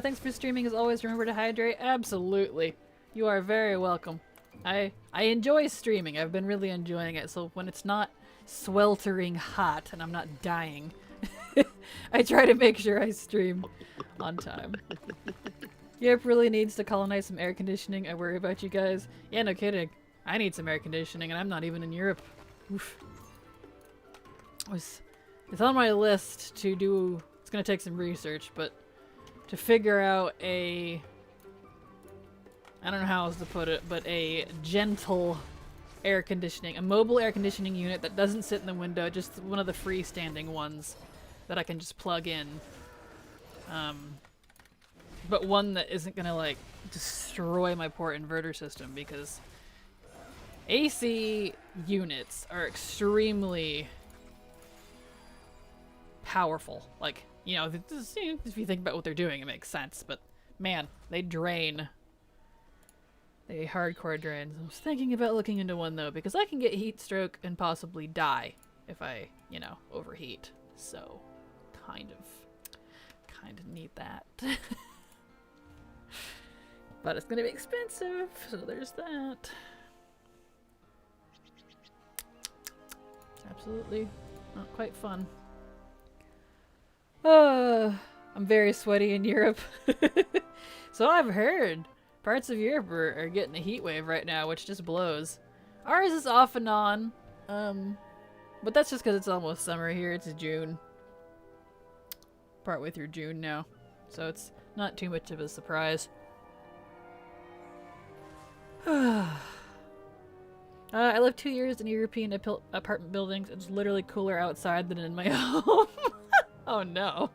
Thanks for streaming as always. Remember to hydrate. Absolutely. You are very welcome. I enjoy streaming. I've been really enjoying it. So when it's not sweltering hot and I'm not dying, I try to make sure I stream on time. Europe really needs to colonize some air conditioning. I worry about you guys. Yeah, no kidding. I need some air conditioning and I'm not even in Europe. Oof. It's on my list to do. It's gonna take some research, but to figure out I don't know how else to put it, but a gentle air conditioning, a mobile air conditioning unit that doesn't sit in the window, just one of the freestanding ones that I can just plug in. But one that isn't gonna like destroy my poor inverter system, because AC units are extremely powerful. Like, you know, if you think about what they're doing, it makes sense, but man, they drain. They hardcore drains. I was thinking about looking into one though, because I can get heat stroke and possibly die if I, you know, overheat. So, kind of need that. But it's gonna be expensive, so there's that. Absolutely not quite fun. I'm very sweaty in Europe. So I've heard. Parts of Europe are getting a heat wave right now, which just blows. Ours is off and on, but that's just because it's almost summer here. It's June. Partway through June now, so it's not too much of a surprise. I lived 2 years in European apartment buildings. It's literally cooler outside than in my home. Oh no.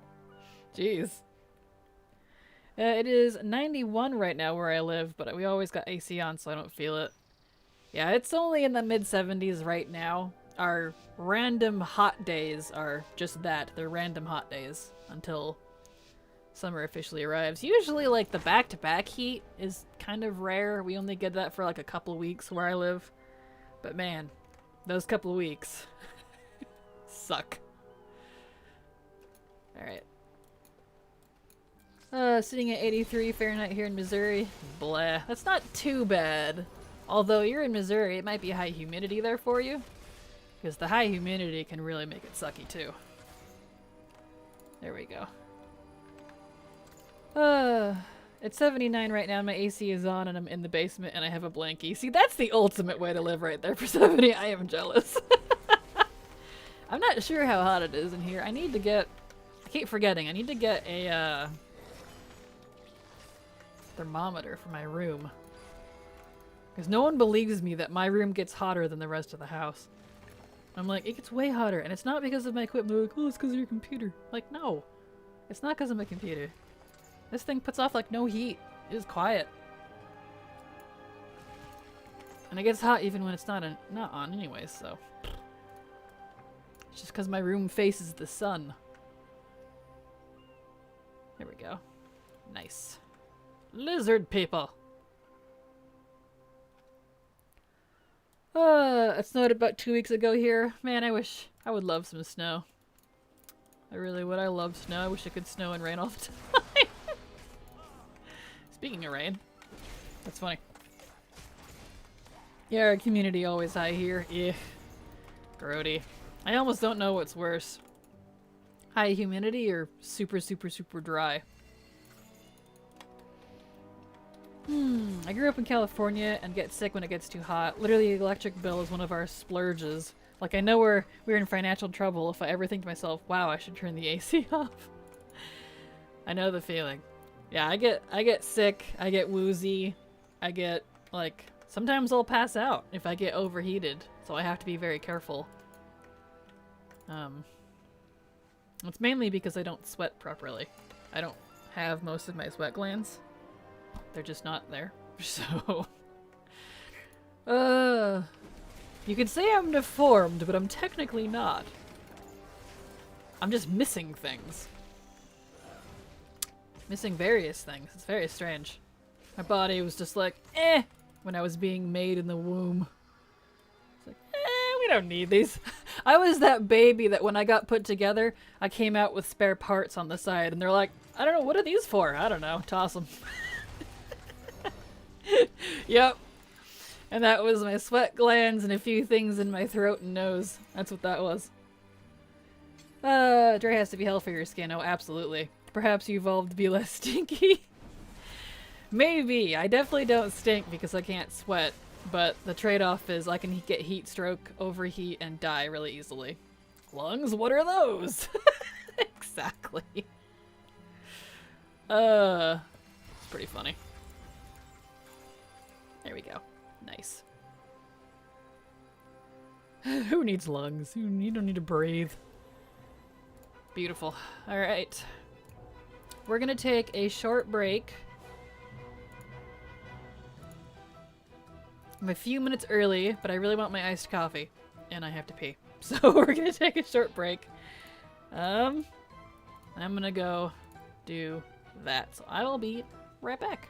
Jeez. It is 91 right now where I live, but we always got AC on, so I don't feel it. Yeah, it's only in the mid-70s right now. Our random hot days are just that. They're random hot days until summer officially arrives. Usually, like, the back-to-back heat is kind of rare. We only get that for, like, a couple weeks where I live. But man, those couple of weeks suck. Alright. Sitting at 83 Fahrenheit here in Missouri. Blah. That's not too bad. Although you're in Missouri, it might be high humidity there for you. Because the high humidity can really make it sucky too. There we go. It's 79 right now. My AC is on and I'm in the basement and I have a blankie. See, that's the ultimate way to live right there for 70. I am jealous. I'm not sure how hot it is in here. I need to get... I keep forgetting. I need to get a thermometer for my room. Because no one believes me that my room gets hotter than the rest of the house. I'm like, it gets way hotter. And it's not because of my equipment. They're like, oh, it's because of your computer. Like, no. It's not because of my computer. This thing puts off like no heat. It is quiet. And it gets hot even when it's not on anyways, so. It's just because my room faces the sun. There we go. Nice. Lizard people! It snowed about 2 weeks ago here. Man, I would love some snow. I really would. I love snow. I wish it could snow and rain all the time. Speaking of rain. That's funny. Yeah, our community always high here. Ugh. Grody. I almost don't know what's worse. High humidity or super, super, super dry? I grew up in California and get sick when it gets too hot. Literally, the electric bill is one of our splurges. Like, I know we're in financial trouble if I ever think to myself, wow, I should turn the AC off. I know the feeling. Yeah, I get sick, I get woozy, I get, like, sometimes I'll pass out if I get overheated, so I have to be very careful. It's mainly because I don't sweat properly. I don't have most of my sweat glands. They're just not there. So, you could say I'm deformed, but I'm technically not. I'm just missing things. Missing various things. It's very strange. My body was just like, eh, when I was being made in the womb. It's like, eh, we don't need these. I was that baby that when I got put together, I came out with spare parts on the side, and they're like, I don't know, what are these for? I don't know, toss them. Yep. And that was my sweat glands and a few things in my throat and nose. That's what that was. Dry has to be hell for your skin. Oh, absolutely. Perhaps you evolved to be less stinky. Maybe. I definitely don't stink because I can't sweat. But the trade-off is I can get heat stroke, overheat, and die really easily. Lungs? What are those? Exactly. It's pretty funny. There we go. Nice. Who needs lungs? You don't need to breathe. Beautiful. Alright. We're gonna take a short break. I'm a few minutes early, but I really want my iced coffee. And I have to pee. So we're gonna take a short break. I'm gonna go do that. So I will be right back.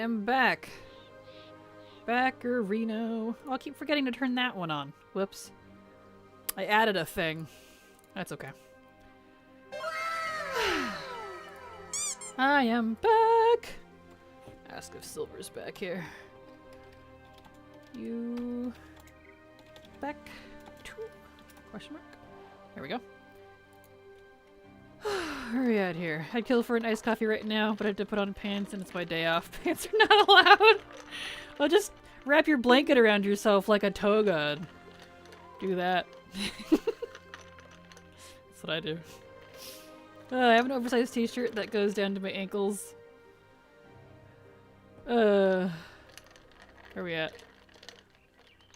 am back. Backerino. Oh, I'll keep forgetting to turn that one on. Whoops. I added a thing. That's okay. I am back. Ask if Silver's back here. You back too? Question mark. There we go. Where are we at here? I'd kill for an iced coffee right now, but I have to put on pants and it's my day off. Pants are not allowed. Well, just wrap your blanket around yourself like a toga and do that. That's what I do. I have an oversized t-shirt that goes down to my ankles. Where are we at?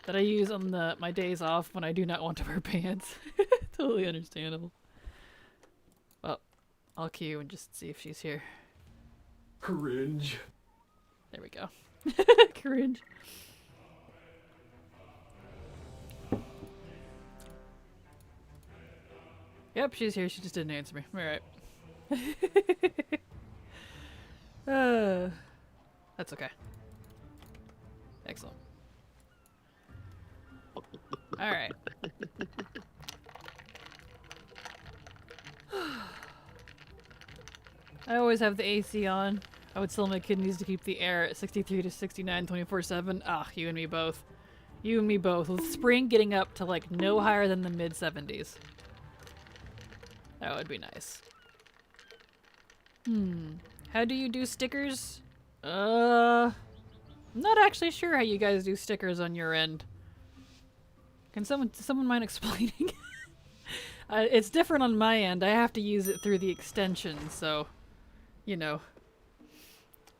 That I use on my days off when I do not want to wear pants. Totally understandable. Well, I'll queue and just see if she's here. Cringe. There we go. Cringe. Yep, she's here. She just didn't answer me. Alright. That's okay. Excellent. Alright. I always have the AC on. I would sell my kidneys to keep the air at 63 to 69 24/7. Ah, you and me both. You and me both. With spring getting up to like no higher than the mid 70s. That would be nice. How do you do stickers? I'm not actually sure how you guys do stickers on your end. Can someone mind explaining? It's different on my end. I have to use it through the extension, so you know.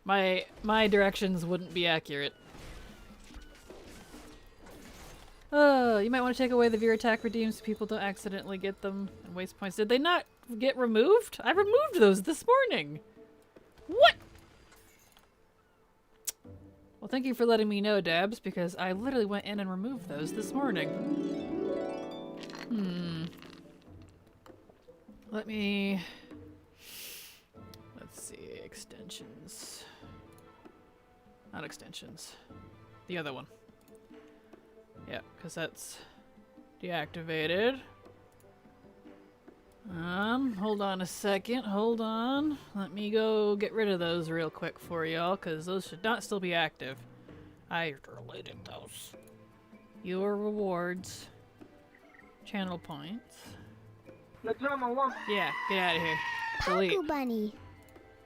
My directions wouldn't be accurate. You might want to take away the veer attack redeems so people don't accidentally get them and waste points. Did they not get removed? I removed those this morning. What? Well, thank you for letting me know, Dabs, because I literally went in and removed those this morning. Let's see, extensions. Not extensions. The other one. Yeah, because that's deactivated. Hold on a second. Hold on. Let me go get rid of those real quick for y'all, because those should not still be active. I deleted those. Your rewards. Channel points. Yeah, get out of here. Delete. Paku Bunny.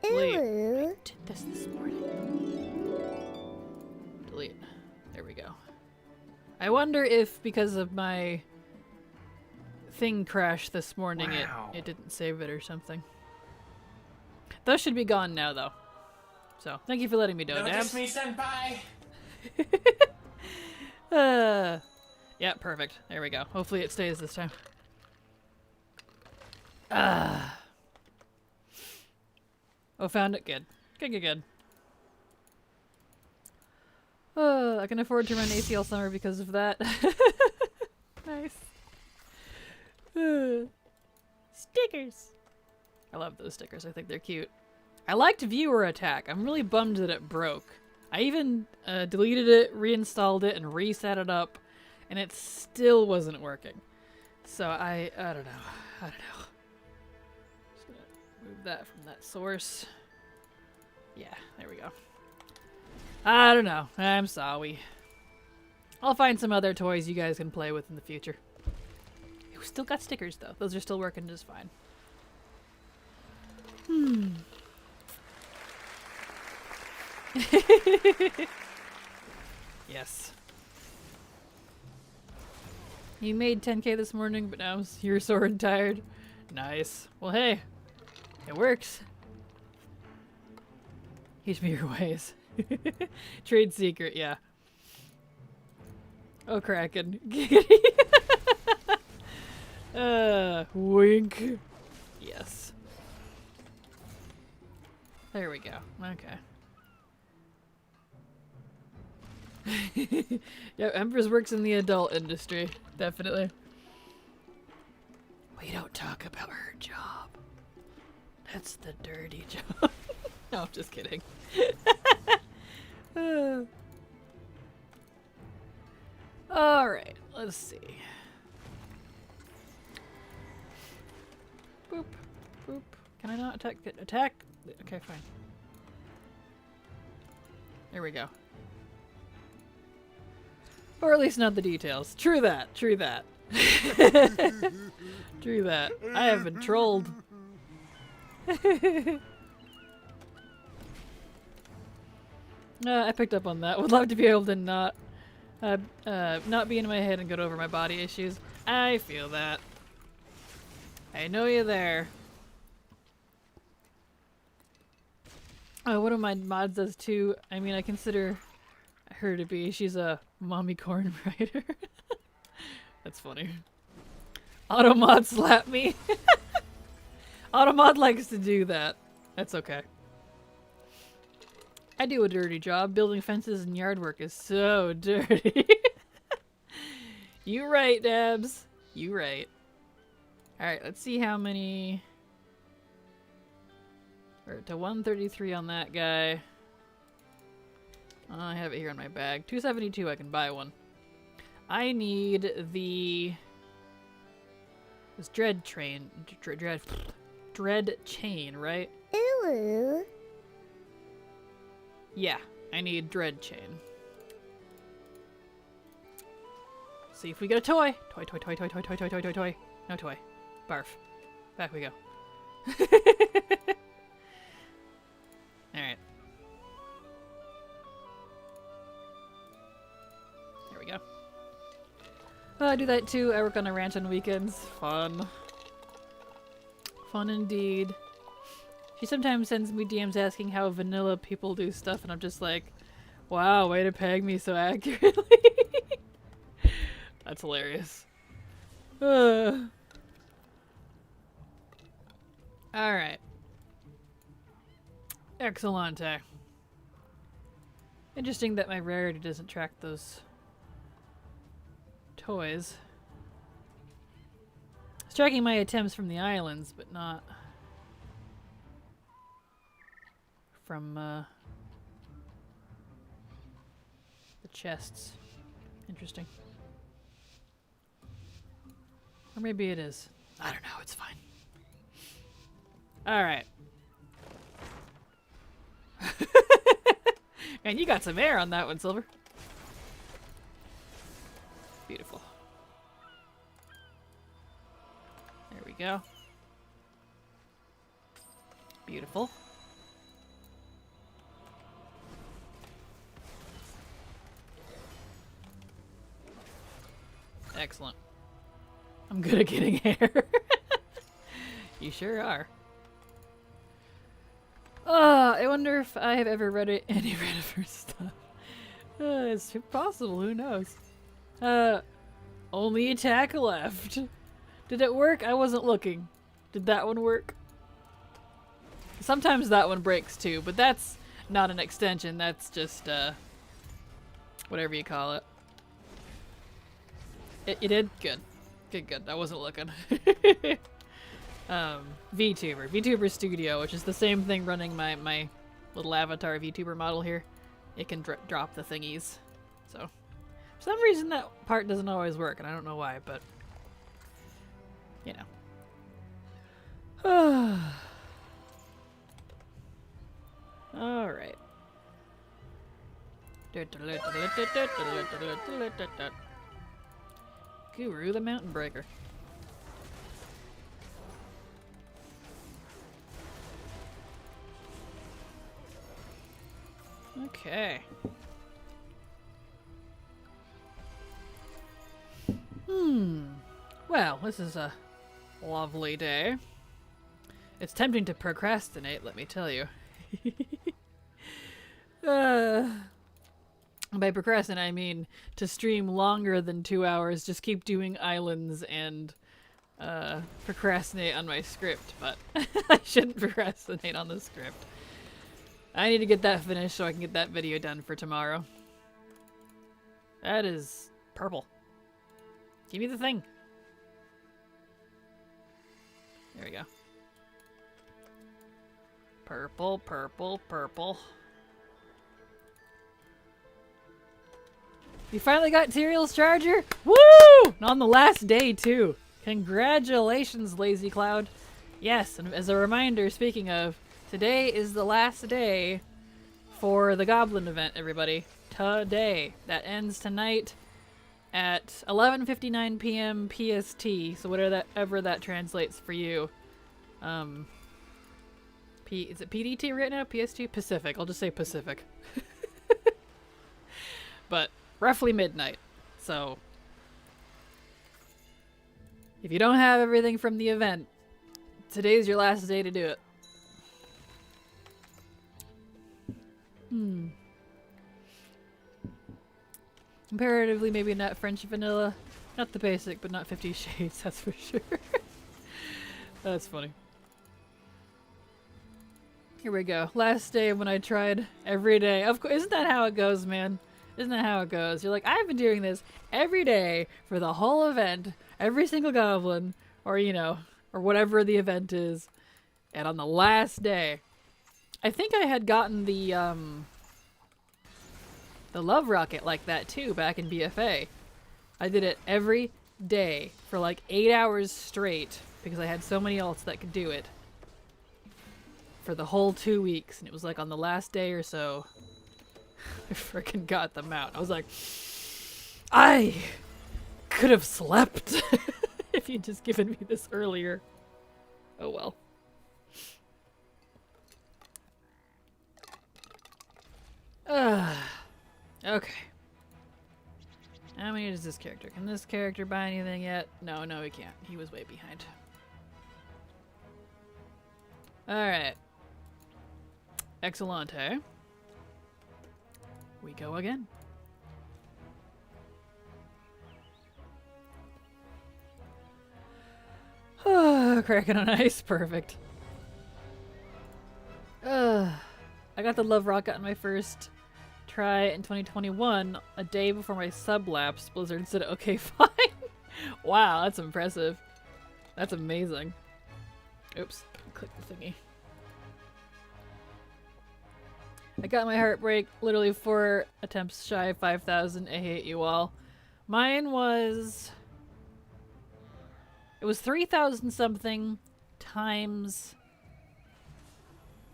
Delete. Ooh. Did this morning. Delete. There we go. I wonder if because of my thing crash this morning, it didn't save it or something. Those should be gone now, though. So, thank you for letting me know, Dabs. Notice me, senpai! Yeah, perfect. There we go. Hopefully it stays this time. Oh, found it. Good. Good. I can afford to run AC all summer because of that. Nice. Stickers. I love those stickers. I think they're cute. I liked viewer attack. I'm really bummed that it broke. I even deleted it, reinstalled it, and reset it up, and it still wasn't working. So I don't know. Just gonna move that from that source. Yeah, there we go. I don't know. I'm sorry. I'll find some other toys you guys can play with in the future. We still got stickers though. Those are still working just fine. Yes. You made 10K this morning, but now you're sore and tired. Nice. Well, hey, it works. Teach me your ways. Trade secret, yeah. Oh, Kraken. Wink. Yes. There we go. Okay. Yeah, Empress works in the adult industry. Definitely. We don't talk about her job. That's the dirty job. No, I'm just kidding. Alright, let's see. Boop. Boop. Can I not attack? Attack? Okay, fine. There we go. Or at least not the details. True that. True that. True that. I have been trolled. I picked up on that. Would love to be able to not be in my head and get over my body issues. I feel that. I know you're there. One of my mods does too. I mean, I consider her to be. She's a mommy corn writer. That's funny. Automod slap me. Automod likes to do that. That's okay. I do a dirty job. Building fences and yard work is so dirty. You right, Dabs. You right. Alright, let's see how many... We're to 133 on that guy. I have it here in my bag. 272, I can buy one. I need the... This dread train... Dread chain, right? Ooh. Yeah, I need dread chain. See if we get a toy. Toy, toy, toy, toy, toy, toy, toy, toy, toy, toy. No toy. Barf. Back we go. Alright. There we go. I do that too. I work on a ranch on weekends. Fun. Fun indeed. She sometimes sends me DMs asking how vanilla people do stuff, and I'm just like, wow, way to peg me so accurately. That's hilarious. Alright. Excellente. Interesting that my rarity doesn't track those toys. It's tracking my attempts from the islands, but not from the chests. Interesting. Or maybe it is. I don't know, it's fine. Alright. Man, you got some air on that one, Silver. Beautiful. There we go. Beautiful. Excellent. I'm good at getting air. You sure are. I wonder if I have ever read any read of her stuff. It's possible, who knows? Only attack left. Did it work? I wasn't looking. Did that one work? Sometimes that one breaks too, but that's not an extension, that's just, whatever you call it. You did? Good. Good, good. I wasn't looking. VTuber Studio, which is the same thing running my little avatar VTuber model here. It can drop the thingies. So, for some reason that part doesn't always work, and I don't know why, but, you know. Alright. Guru the Mountain Breaker. Okay. Well, this is a lovely day. It's tempting to procrastinate, let me tell you. By procrastinate, I mean to stream longer than 2 hours, just keep doing islands and procrastinate on my script, but I shouldn't procrastinate on the script. I need to get that finished so I can get that video done for tomorrow. That is purple. Give me the thing. There we go. Purple, purple, purple. You finally got Tyrael's charger? Woo! And on the last day, too. Congratulations, Lazy Cloud. Yes, and as a reminder, speaking of, today is the last day for the Goblin event, everybody. Today. That ends tonight at 11:59 p.m. PST, so whatever that translates for you. Is it PDT right now? PST? Pacific. I'll just say Pacific. But roughly midnight. So if you don't have everything from the event, today's your last day to do it. Comparatively, maybe not French vanilla. Not the basic, but not 50 Shades, that's for sure. That's funny. Here we go. Last day when I tried every day. Of course, isn't that how it goes, man? Isn't that how it goes? You're like, I've been doing this every day for the whole event, every single goblin, or you know, or whatever the event is. And on the last day, I think I had gotten the Love Rocket like that too back in BFA. I did it every day for like 8 hours straight because I had so many ults that could do it for the whole 2 weeks, and it was like on the last day or so I freaking got them out. I was like, I could have slept if you'd just given me this earlier. Oh well. Okay. How many is this character? Can this character buy anything yet? No, he can't. He was way behind. Alright. Excellente. We go again. Cracking on ice. Perfect. I got the Love Rocket on my first try in 2021, a day before my sub lapse. Blizzard said, okay, fine. Wow, that's impressive. That's amazing. Oops, click the thingy. I got my heartbreak literally 4 attempts shy of 5,000. I hate you all. Mine was... It was 3,000 something times...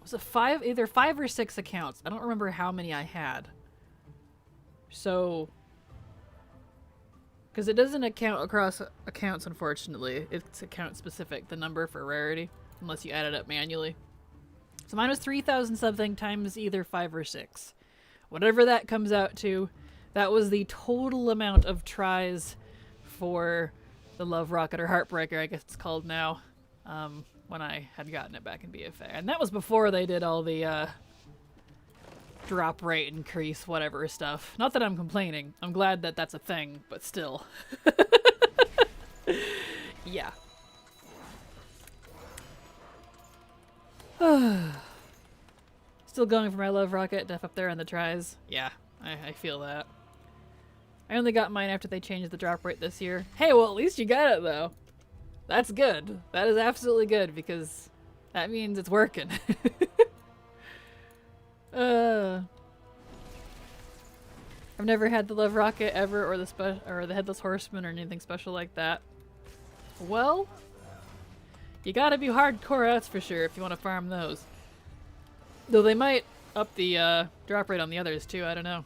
Was it either 5 or 6 accounts? I don't remember how many I had. So... Because it doesn't account across accounts, unfortunately. It's account specific, the number for rarity. Unless you add it up manually. So mine was 3,000 something times either 5 or 6. Whatever that comes out to, that was the total amount of tries for the Love Rocket or Heartbreaker, I guess it's called now, when I had gotten it back in BFA. And that was before they did all the drop rate increase, whatever stuff. Not that I'm complaining. I'm glad that that's a thing, but still. Yeah. Still going for my Love Rocket, def up there on the tries. Yeah, I feel that. I only got mine after they changed the drop rate this year. Hey, well at least you got it though. That's good. That is absolutely good because that means it's working. I've never had the Love Rocket ever, or the Headless Horseman or anything special like that. Well, you gotta be hardcore, that's for sure, if you want to farm those. Though they might up the drop rate on the others too, I don't know.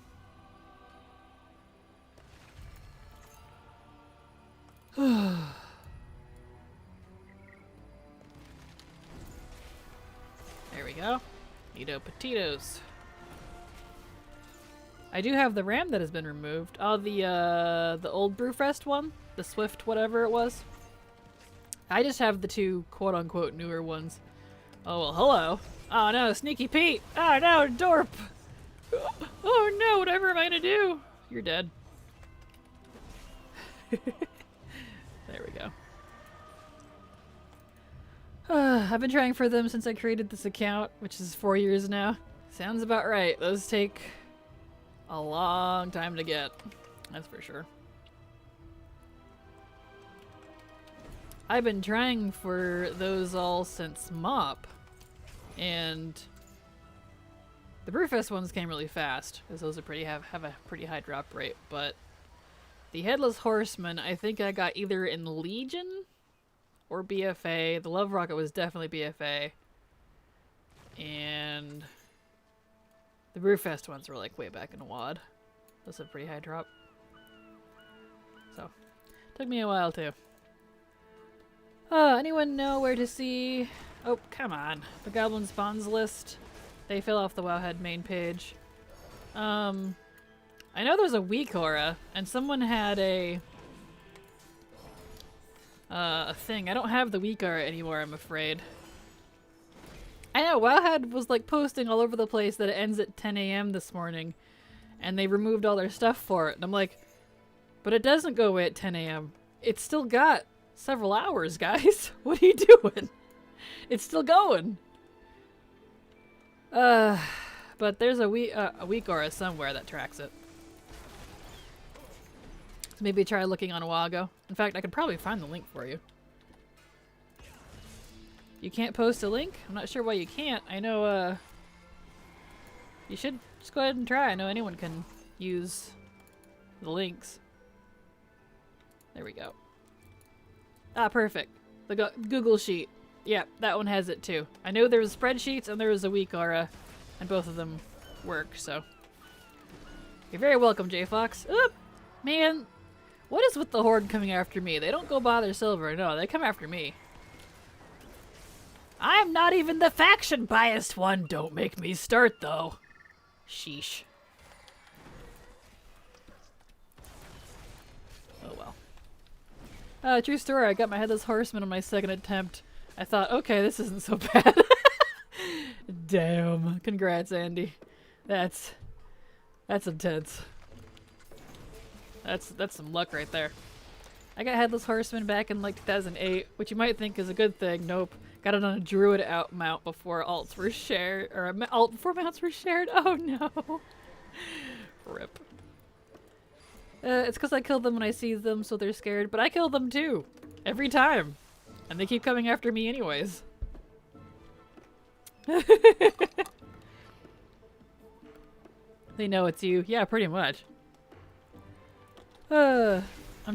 There we go. Neato potatoes. I do have the RAM that has been removed. Oh, the old Brewfest one? The Swift whatever it was? I just have the 2 quote-unquote newer ones. Oh, well, hello. Oh no, Sneaky Pete! Oh no, Dorp! Oh no, whatever am I gonna do? You're dead. There we go. I've been trying for them since I created this account, which is 4 years now. Sounds about right. Those take a long time to get. That's for sure. I've been trying for those all since MOP. And The Brewfest ones came really fast, because those are have a pretty high drop rate, but the Headless Horseman, I think I got either in Legion or BFA. The Love Rocket was definitely BFA. And the Brewfest ones were like way back in WAD. That's a pretty high drop. So, took me a while too. Anyone know where to see... Oh, come on. The Goblin Spawns list. They fell off the Wowhead main page. I know there's a weak aura, and someone had a thing. I don't have the weak aura anymore, I'm afraid. I know, Wowhead was like posting all over the place that it ends at 10 a.m. this morning, and they removed all their stuff for it. And I'm like, but it doesn't go away at 10 a.m. It's still got several hours, guys. What are you doing? It's still going. But there's a weak aura somewhere that tracks it. So maybe try looking on Wago. In fact, I could probably find the link for you. You can't post a link? I'm not sure why you can't. I know, you should just go ahead and try. I know anyone can use the links. There we go. Ah, perfect. The Google Sheet. Yeah, that one has it too. I know there was spreadsheets and there was a weak aura, and both of them work, so. You're very welcome, JFox. Oop! Man, what is with the Horde coming after me? They don't go bother Silver. No, they come after me. I'm not even the faction biased one. Don't make me start, though. Sheesh. Oh well. True story. I got my Headless Horseman on my second attempt. I thought, okay, this isn't so bad. Damn. Congrats, Andy. That's intense. That's some luck right there. I got Headless Horseman back in like 2008, which you might think is a good thing. Nope. Got it on a druid mount before alts were shared, or alt before mounts were shared. Oh no. Rip. It's because I kill them when I see them, so they're scared. But I kill them too, every time, and they keep coming after me anyways. They know it's you. Yeah, pretty much. I'm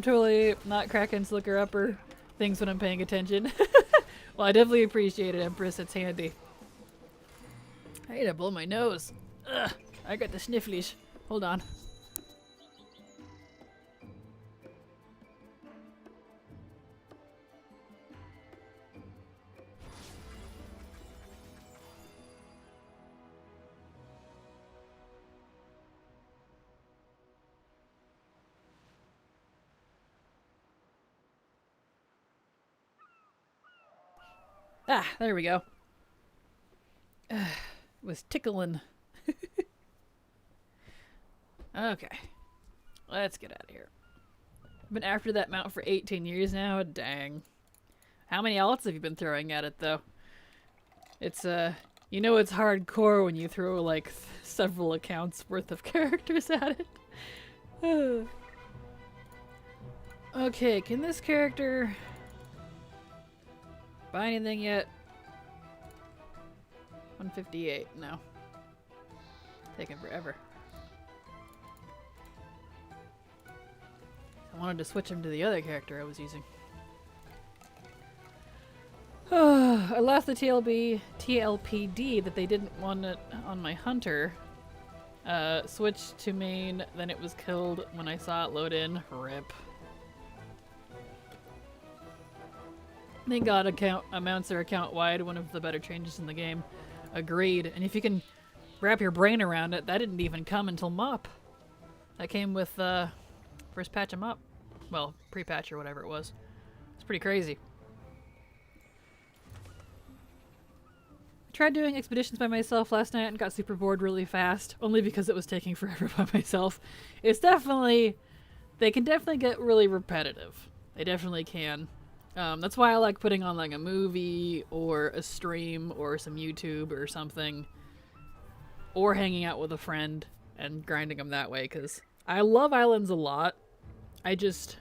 totally not cracking slicker upper things when I'm paying attention. Well, I definitely appreciate it, Empress. It's handy. I need to blow my nose. Ugh, I got the snifflies. Hold on. Ah, there we go. It was tickling. Okay. Let's get out of here. I've been after that mount for 18 years now. Dang. How many alts have you been throwing at it, though? It's, you know it's hardcore when you throw, like, several accounts worth of characters at it. Okay, can this character... buy anything yet? 158, no. Taking forever. I wanted to switch him to the other character I was using. I lost the TLPD that they didn't want it on my hunter. Switched to main, then it was killed when I saw it load in. Rip. Thank God amounts are account-wide, one of the better changes in the game. Agreed. And if you can wrap your brain around it, that didn't even come until MOP. That came with first patch of MOP. Well, pre-patch or whatever it was. It's pretty crazy. I tried doing expeditions by myself last night and got super bored really fast, only because it was taking forever by myself. It's definitely... they can definitely get really repetitive. They definitely can. That's why I like putting on like a movie or a stream or some YouTube or something, or hanging out with a friend and grinding them that way, because I love islands a lot. I just,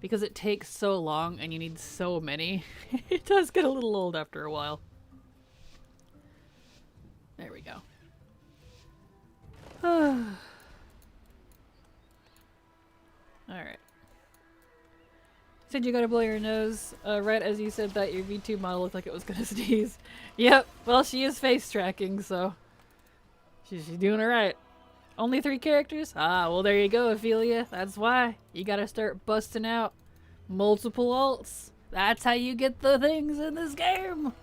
because it takes so long and you need so many, it does get a little old after a while. There we go. Alright. Said you gotta blow your nose. Right as you said that, your V2 model looked like it was gonna sneeze. Yep, well, she is face tracking, so she's doing it right. Only 3 characters? Ah, well, there you go, Ophelia. That's why. You gotta start busting out multiple alts. That's how you get the things in this game.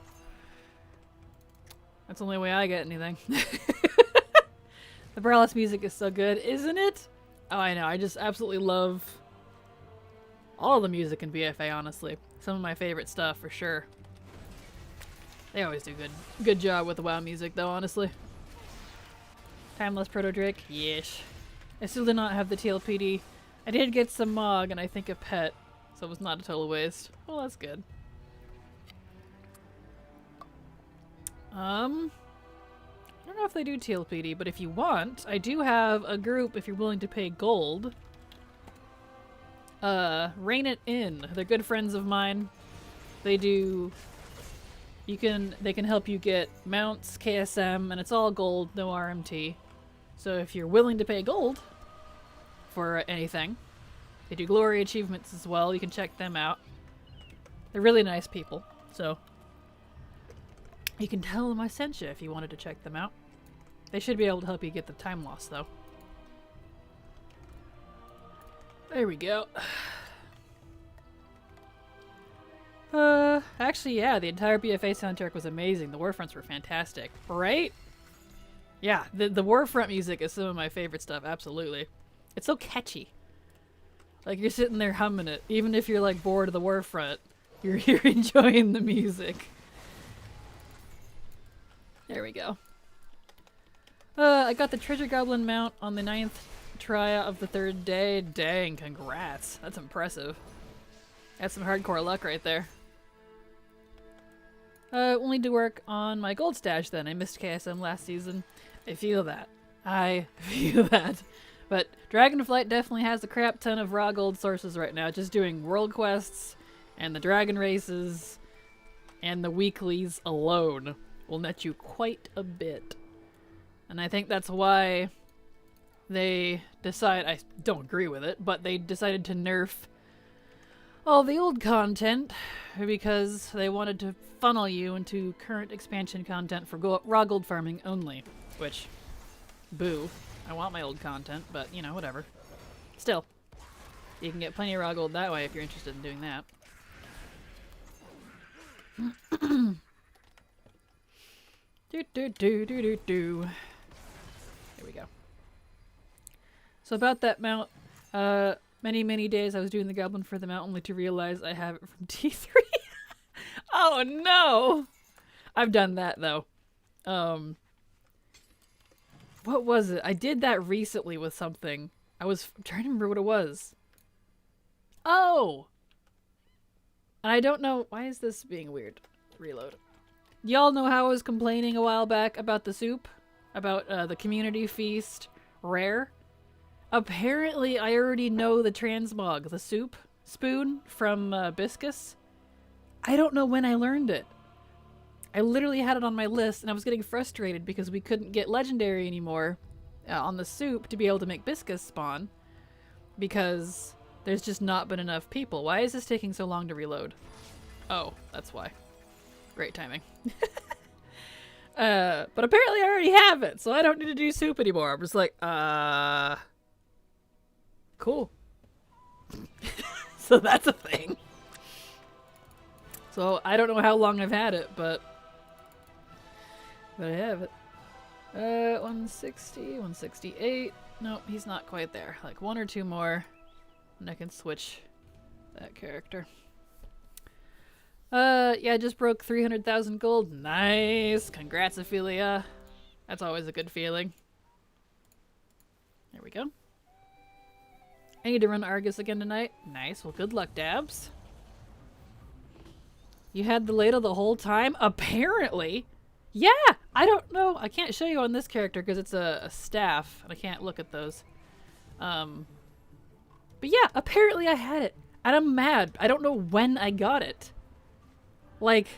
That's the only way I get anything. The Paralysis music is so good, isn't it? Oh, I know. I just absolutely love all the music in BFA, honestly. Some of my favorite stuff, for sure. They always do good job with the WoW music, though, honestly. Timeless Proto Drake? Yeesh. I still did not have the TLPD. I did get some Mog and I think a pet, so it was not a total waste. Well, that's good. I don't know if they do TLPD, but if you want, I do have a group if you're willing to pay gold. Rein It In. They're good friends of mine. They do... they can help you get mounts, KSM, and it's all gold, no RMT. So if you're willing to pay gold for anything, they do glory achievements as well. You can check them out. They're really nice people, so you can tell them I sent you if you wanted to check them out. They should be able to help you get the time loss, though. There we go. Actually, yeah, the entire BFA soundtrack was amazing. The Warfronts were fantastic, right? Yeah, the Warfront music is some of my favorite stuff, absolutely. It's so catchy. Like, you're sitting there humming it. Even if you're, like, bored of the Warfront, you're enjoying the music. There we go. I got the Treasure Goblin mount on the 9th try of the 3rd day. Dang, congrats. That's impressive. That's some hardcore luck right there. We'll need to work on my gold stash then. I missed KSM last season. I feel that. I feel that. But Dragonflight definitely has a crap ton of raw gold sources right now. Just doing world quests and the dragon races and the weeklies alone will net you quite a bit. And I think that's why they decide, I don't agree with it, but they decided to nerf all the old content because they wanted to funnel you into current expansion content for raw gold farming only. Which, boo. I want my old content, but, you know, whatever. Still, you can get plenty of raw gold that way if you're interested in doing that. There we go. So about that mount, many days I was doing the goblin for the mount only to realize I have it from T3. Oh no! I've done that though. What was it? I did that recently with something. I'm trying to remember what it was. Oh! And I don't know, why is this being weird? Reload. Y'all know how I was complaining a while back about the soup? About the community feast rare? Apparently I already know the transmog, the soup spoon from Biscus. I don't know when I learned it. I literally had it on my list and I was getting frustrated because we couldn't get legendary anymore on the soup to be able to make Biscus spawn because there's just not been enough people. Why is this taking so long to reload? Oh, that's why. Great timing. But apparently I already have it, so I don't need to do soup anymore. I'm just like, cool. So that's a thing. So I don't know how long I've had it, but I have it. 160, 168. Nope, he's not quite there. Like 1 or 2 more, and I can switch that character. Yeah, I just broke 300,000 gold. Nice! Congrats, Ophelia. That's always a good feeling. There we go. I need to run Argus again tonight. Nice. Well, good luck, Dabs. You had the ladle the whole time? Apparently! Yeah! I don't know. I can't show you on this character because it's a staff, and I can't look at those. But yeah, apparently I had it. And I'm mad. I don't know when I got it. Like,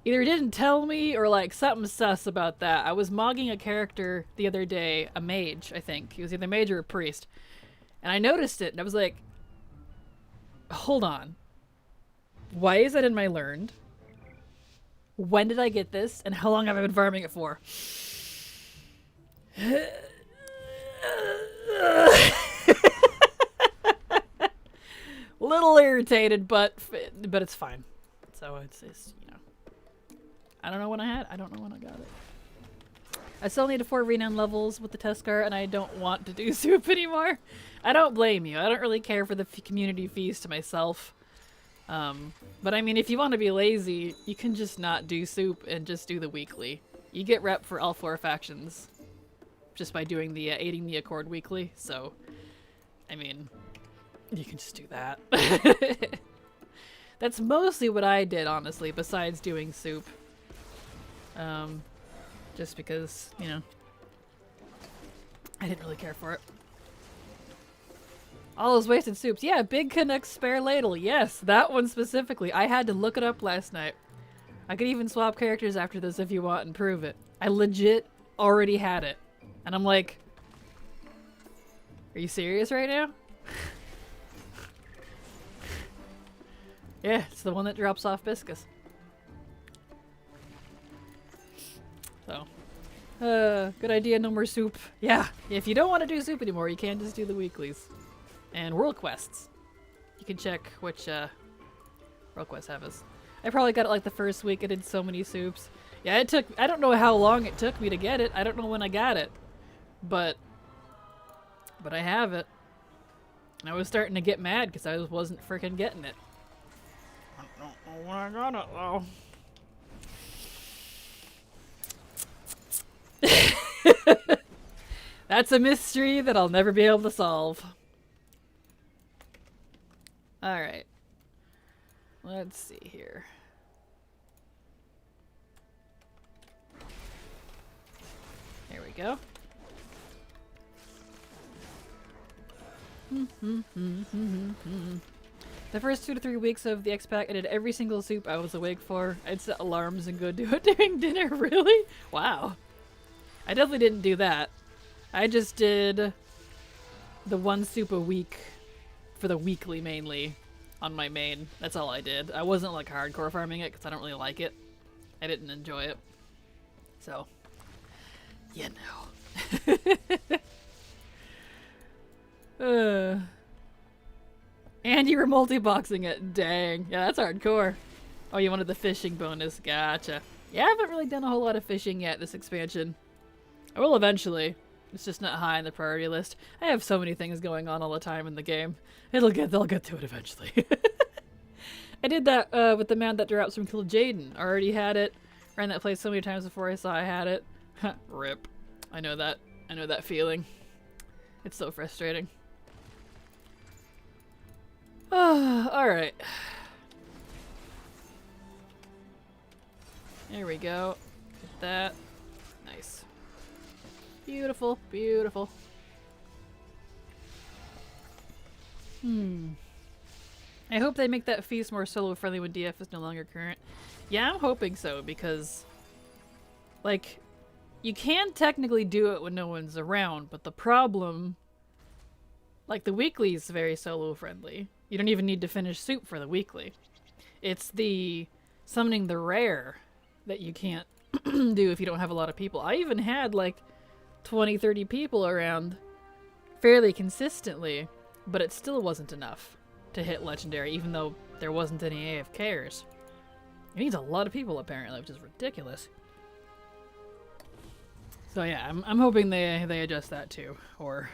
either didn't tell me or like something sus about that. I was mogging a character the other day, a mage, I think. He was either mage or a priest. And I noticed it and I was like, hold on. Why is that in my learned? When did I get this? And how long have I been farming it for? Little irritated, but it's fine. So it's you know, I don't know when I had. I don't know when I got it. I still need 4 renown levels with the Teskar, and I don't want to do soup anymore. I don't blame you. I don't really care for the community feast myself. But I mean, if you want to be lazy, you can just not do soup and just do the weekly. You get rep for all 4 factions just by doing the aiding the Accord weekly. So, I mean, you can just do that. That's mostly what I did, honestly, besides doing soup. Just because, you know, I didn't really care for it. All those wasted soups. Yeah, Big Canuck's spare ladle. Yes, that one specifically. I had to look it up last night. I could even swap characters after this if you want and prove it. I legit already had it. And I'm like, are you serious right now? Yeah, it's the one that drops off Biscus. So, good idea, no more soup. Yeah, if you don't want to do soup anymore, you can just do the weeklies. And world quests. You can check which world quests have us. I probably got it like the first week. I did so many soups. Yeah, it took, I don't know how long it took me to get it. I don't know when I got it. But I have it. And I was starting to get mad because I wasn't freaking getting it. I don't know when I got it though. That's a mystery that I'll never be able to solve. Alright. Let's see here. There we go. The first 2 to 3 weeks of the X-Pack, I did every single soup I was awake for. I'd set alarms and go do it during dinner. Really? Wow. I definitely didn't do that. I just did the 1 soup a week for the weekly mainly on my main. That's all I did. I wasn't like hardcore farming it because I don't really like it. I didn't enjoy it. So, you know. And you were multi-boxing it. Dang. Yeah, that's hardcore. Oh, you wanted the fishing bonus. Gotcha. Yeah, I haven't really done a whole lot of fishing yet this expansion. I will eventually. It's just not high on the priority list. I have so many things going on all the time in the game. They'll get to it eventually. I did that with the man that drops from Kill Jaden. I already had it. Ran that place so many times before I saw I had it. Rip. I know that. I know that feeling. It's so frustrating. Alright. There we go. Get that. Nice. Beautiful, beautiful. I hope they make that feast more solo friendly when DF is no longer current. Yeah, I'm hoping so because, like, you can technically do it when no one's around, but the problem, like, the weekly is very solo friendly. You don't even need to finish soup for the weekly. It's the summoning the rare that you can't do if you don't have a lot of people. I even had like 20, 30 people around fairly consistently, but it still wasn't enough to hit legendary, even though there wasn't any AFKers. It needs a lot of people apparently, which is ridiculous. So yeah, I'm hoping they adjust that too, or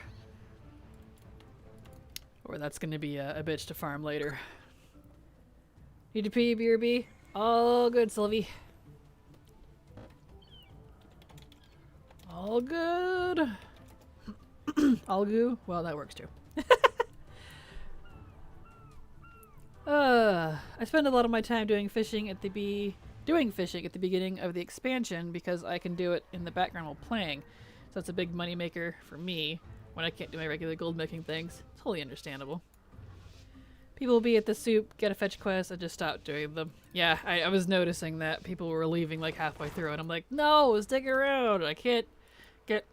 that's gonna be a bitch to farm later. Need to pee, BRB? All good, Sylvie. All good. All goo? Well, that works too. I spend a lot of my time doing fishing at the beginning of the expansion because I can do it in the background while playing. So it's a big money maker for me when I can't do my regular gold making things. Totally understandable. People will be at the soup, get a fetch quest, and just stop doing them. Yeah, I was noticing that people were leaving like halfway through, and I'm like, no, stick around. I can't get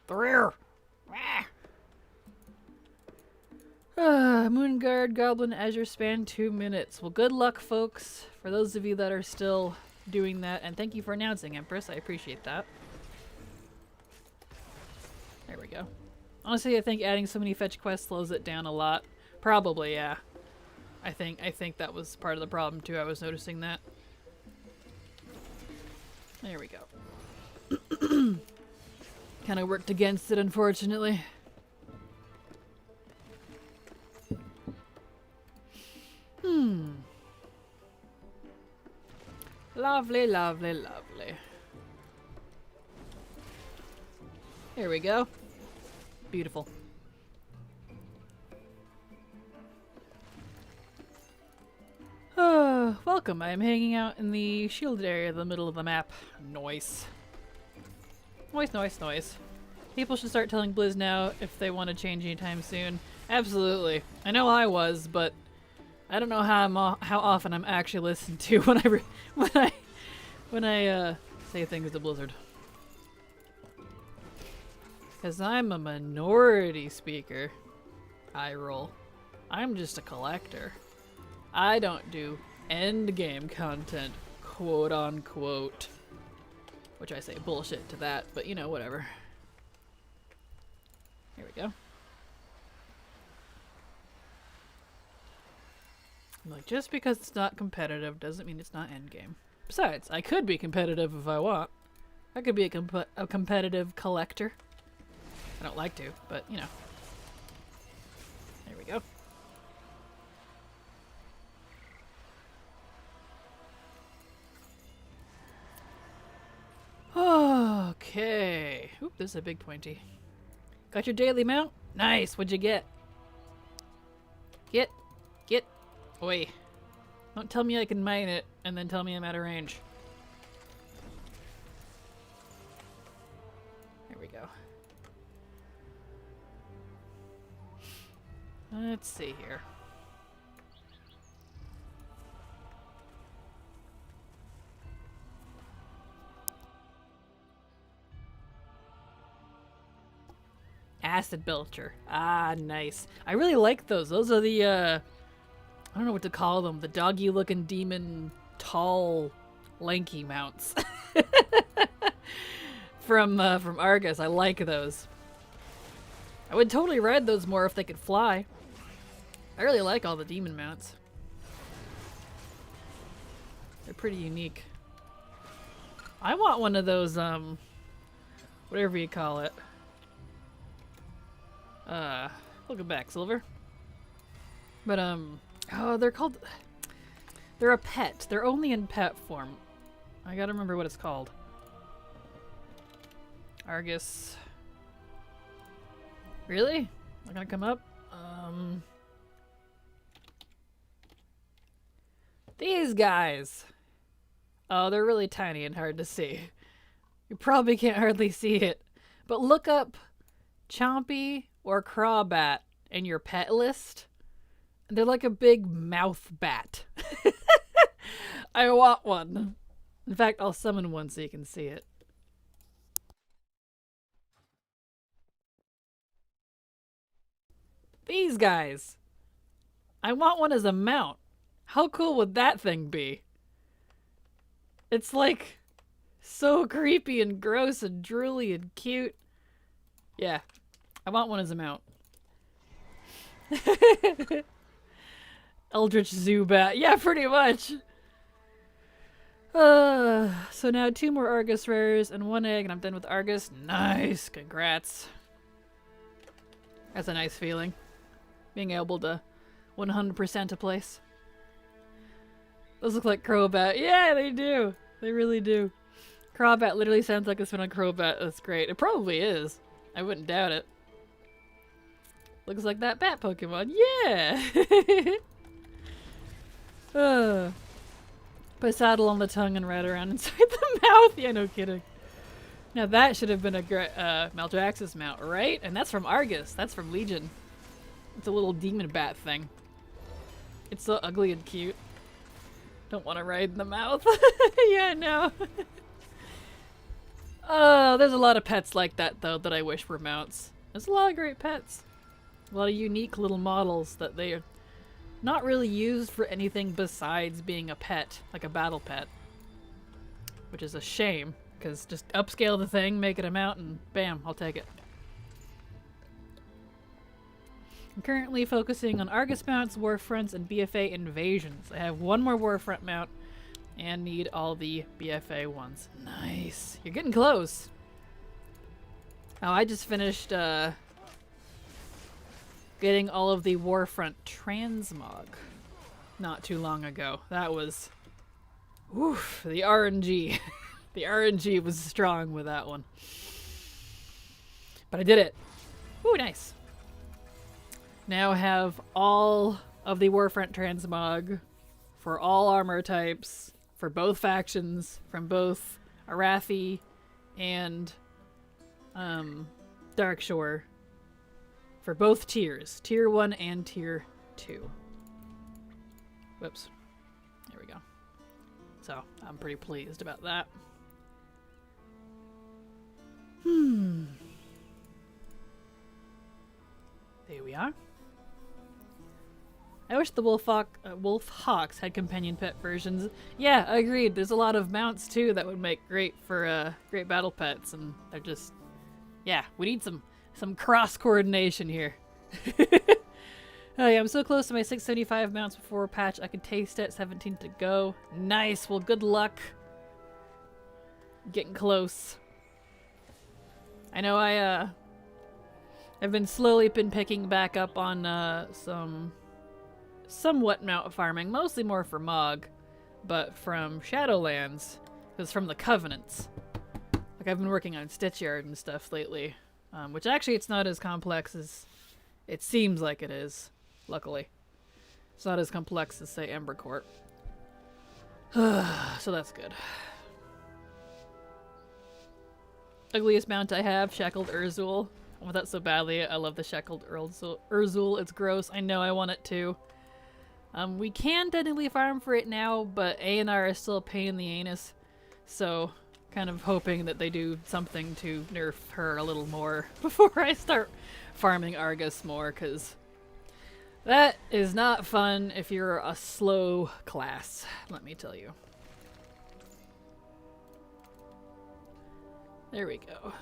through. Moonguard Goblin Azure span 2 minutes. Well, good luck, folks, for those of you that are still doing that, and thank you for announcing, Empress. I appreciate that. There we go. Honestly, I think adding so many fetch quests slows it down a lot. Probably, yeah. I think that was part of the problem too. I was noticing that. There we go. Kind of worked against it, unfortunately. Lovely, lovely, lovely. Here we go. Beautiful. Welcome. I am hanging out in the shielded area in the middle of the map. Noise. Noise, noise, noise. People should start telling Blizz now if they want to change anytime soon. Absolutely. I know I was, but I don't know how often I'm actually listened to when I say things to Blizzard. Cause I'm a minority speaker. I roll. I'm just a collector. I don't do end game content, quote unquote. Which I say bullshit to that, but you know, whatever. Here we go. I'm like, just because it's not competitive doesn't mean it's not endgame. Besides, I could be competitive if I want. I could be a competitive collector. I don't like to, but you know. There we go. Okay. Oop, this is a big pointy. Got your daily mount? Nice. What'd you get? Get. Oi. Don't tell me I can mine it and then tell me I'm out of range. There we go. Let's see here. Acid Belcher. Ah, nice. I really like those. Those are the, I don't know what to call them. The doggy-looking demon, tall, lanky mounts. from Argus. I like those. I would totally ride those more if they could fly. I really like all the demon mounts. They're pretty unique. I want one of those, whatever you call it. Welcome back, Silver. But, oh, they're a pet. They're only in pet form. I gotta remember what it's called. Argus. Really? Not gonna come up? These guys! Oh, they're really tiny and hard to see. You probably can't hardly see it. But look up Chompy or Crawbat in your pet list. They're like a big mouth bat. I want one. In fact, I'll summon one so you can see it. These guys. I want one as a mount. How cool would that thing be? It's like so creepy and gross and drooly and cute. Yeah, I want one as a mount. Eldritch Zubat. Yeah, pretty much. So now 2 more Argus rares and 1 egg and I'm done with Argus. Nice. Congrats. That's a nice feeling. Being able to 100% a place. Those look like Crobat. Yeah, they do. They really do. Crobat literally sounds like it's been on Crobat. That's great. It probably is. I wouldn't doubt it. Looks like that bat Pokemon. Yeah! Put a saddle on the tongue and ride around inside the mouth. Yeah, no kidding. Now that should have been a great Maldraxxus mount, right? And that's from Argus. That's from Legion. It's a little demon bat thing. It's so ugly and cute. Don't want to ride in the mouth. Yeah, no. Oh, there's a lot of pets like that, though, that I wish were mounts. There's a lot of great pets. A lot of unique little models that they are not really used for anything besides being a pet, like a battle pet. Which is a shame, because just upscale the thing, make it a mount, and bam, I'll take it. I'm currently focusing on Argus mounts, Warfronts, and BFA invasions. I have one more Warfront mount and need all the BFA ones. Nice. You're getting close. Oh, I just finished getting all of the Warfront transmog not too long ago. That was... oof, the RNG. The RNG was strong with that one. But I did it. Ooh, nice. Now have all of the Warfront transmog for all armor types, for both factions, from both Arathi and Darkshore, for both tiers, tier 1 and tier 2. Whoops. There we go. So, I'm pretty pleased about that. There we are. I wish the Wolf Hawks had companion pet versions. Yeah, agreed. There's a lot of mounts too that would make great for great battle pets, and they're just, yeah, we need some cross coordination here. Oh yeah, I'm so close to my 675 mounts before patch. I can taste it. 17 to go. Nice. Well, good luck. Getting close. I know I've been slowly picking back up on somewhat mount farming, mostly more for Mog, but from Shadowlands, because from the Covenants. Like, I've been working on Stitchyard and stuff lately, which actually it's not as complex as it seems like it is, luckily. It's not as complex as, say, Embercourt. So that's good. Ugliest mount I have, Shackled Urzul. I want that so badly. I love the Shackled Urzul. It's gross. I know I want it too. We can technically farm for it now, but A&R is still a pain in the anus. So, kind of hoping that they do something to nerf her a little more before I start farming Argus more, because that is not fun if you're a slow class, let me tell you. There we go.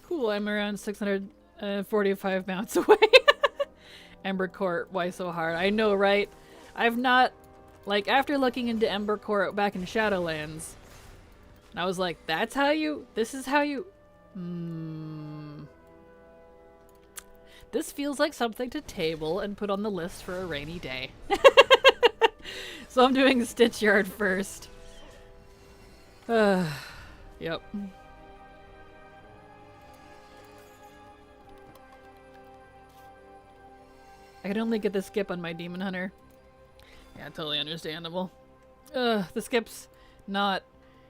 Cool, I'm around 645 mounts away. Embercourt, why so hard? I know, right? I've not, like, after looking into Embercourt back in Shadowlands, and I was like, that's how you, this is how you, This feels like something to table and put on the list for a rainy day. So I'm doing Stitchyard first. Yep. I can only get the skip on my Demon Hunter. Yeah, totally understandable. The skip's not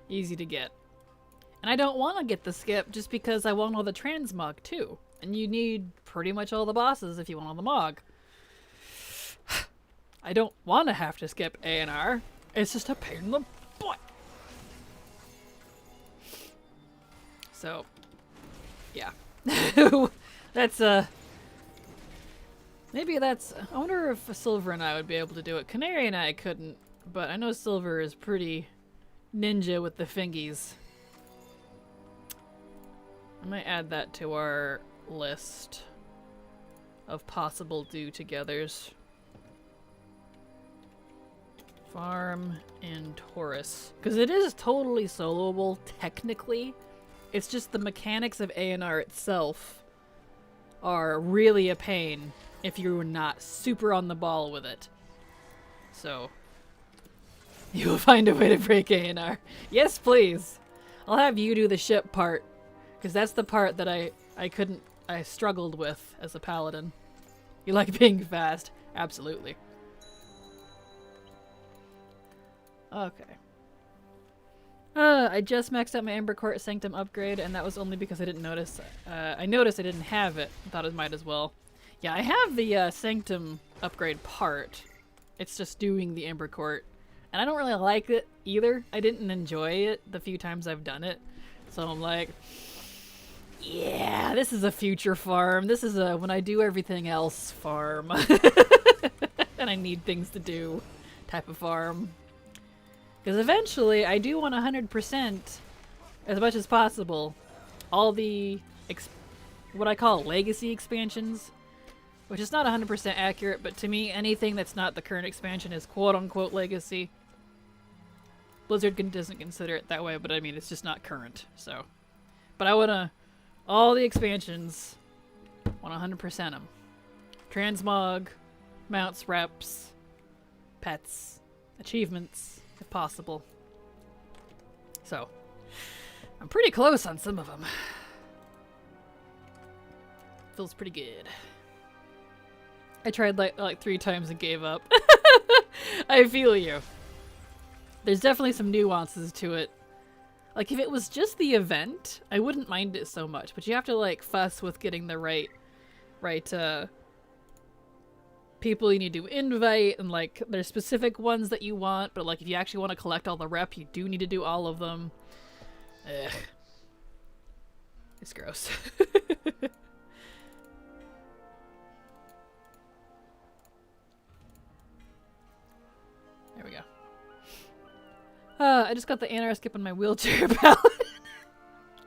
easy to get. And I don't want to get the skip just because I want all the transmog too. And you need pretty much all the bosses if you want all the mog. I don't want to have to skip A&R. It's just a pain in the butt. So, yeah. That's maybe that's... I wonder if Silver and I would be able to do it. Canary and I couldn't, but I know Silver is pretty ninja with the fingies. I might add that to our list of possible do-togethers. Farm in Taurus. Because it is totally soloable, technically. It's just the mechanics of A&R itself are really a pain if you're not super on the ball with it. So, you will find a way to break A&R. Yes, please. I'll have you do the ship part, because that's the part that I struggled with as a paladin. You like being fast? Absolutely. Okay. I just maxed out my Embercourt Sanctum upgrade, and that was only because I didn't notice. I noticed I didn't have it. I thought I might as well. Yeah, I have the Sanctum upgrade part. It's just doing the Amber Court. And I don't really like it either. I didn't enjoy it the few times I've done it. So I'm like, yeah, this is a future farm. This is a when I do everything else farm. And I need things to do type of farm. Because eventually I do want 100% as much as possible all the what I call legacy expansions, which is not 100% accurate, but to me anything that's not the current expansion is quote-unquote legacy. Blizzard doesn't consider it that way, but I mean it's just not current, so. But I want all the expansions, 100% them. Transmog, mounts, reps, pets, achievements, if possible. So, I'm pretty close on some of them. Feels pretty good. I tried like 3 times and gave up. I feel you. There's definitely some nuances to it. Like if it was just the event, I wouldn't mind it so much, but you have to like fuss with getting the right people you need to invite, and like there's specific ones that you want, but like if you actually want to collect all the rep, you do need to do all of them. Ugh. It's gross. There we go. I just got the anti skip on my wheelchair palette.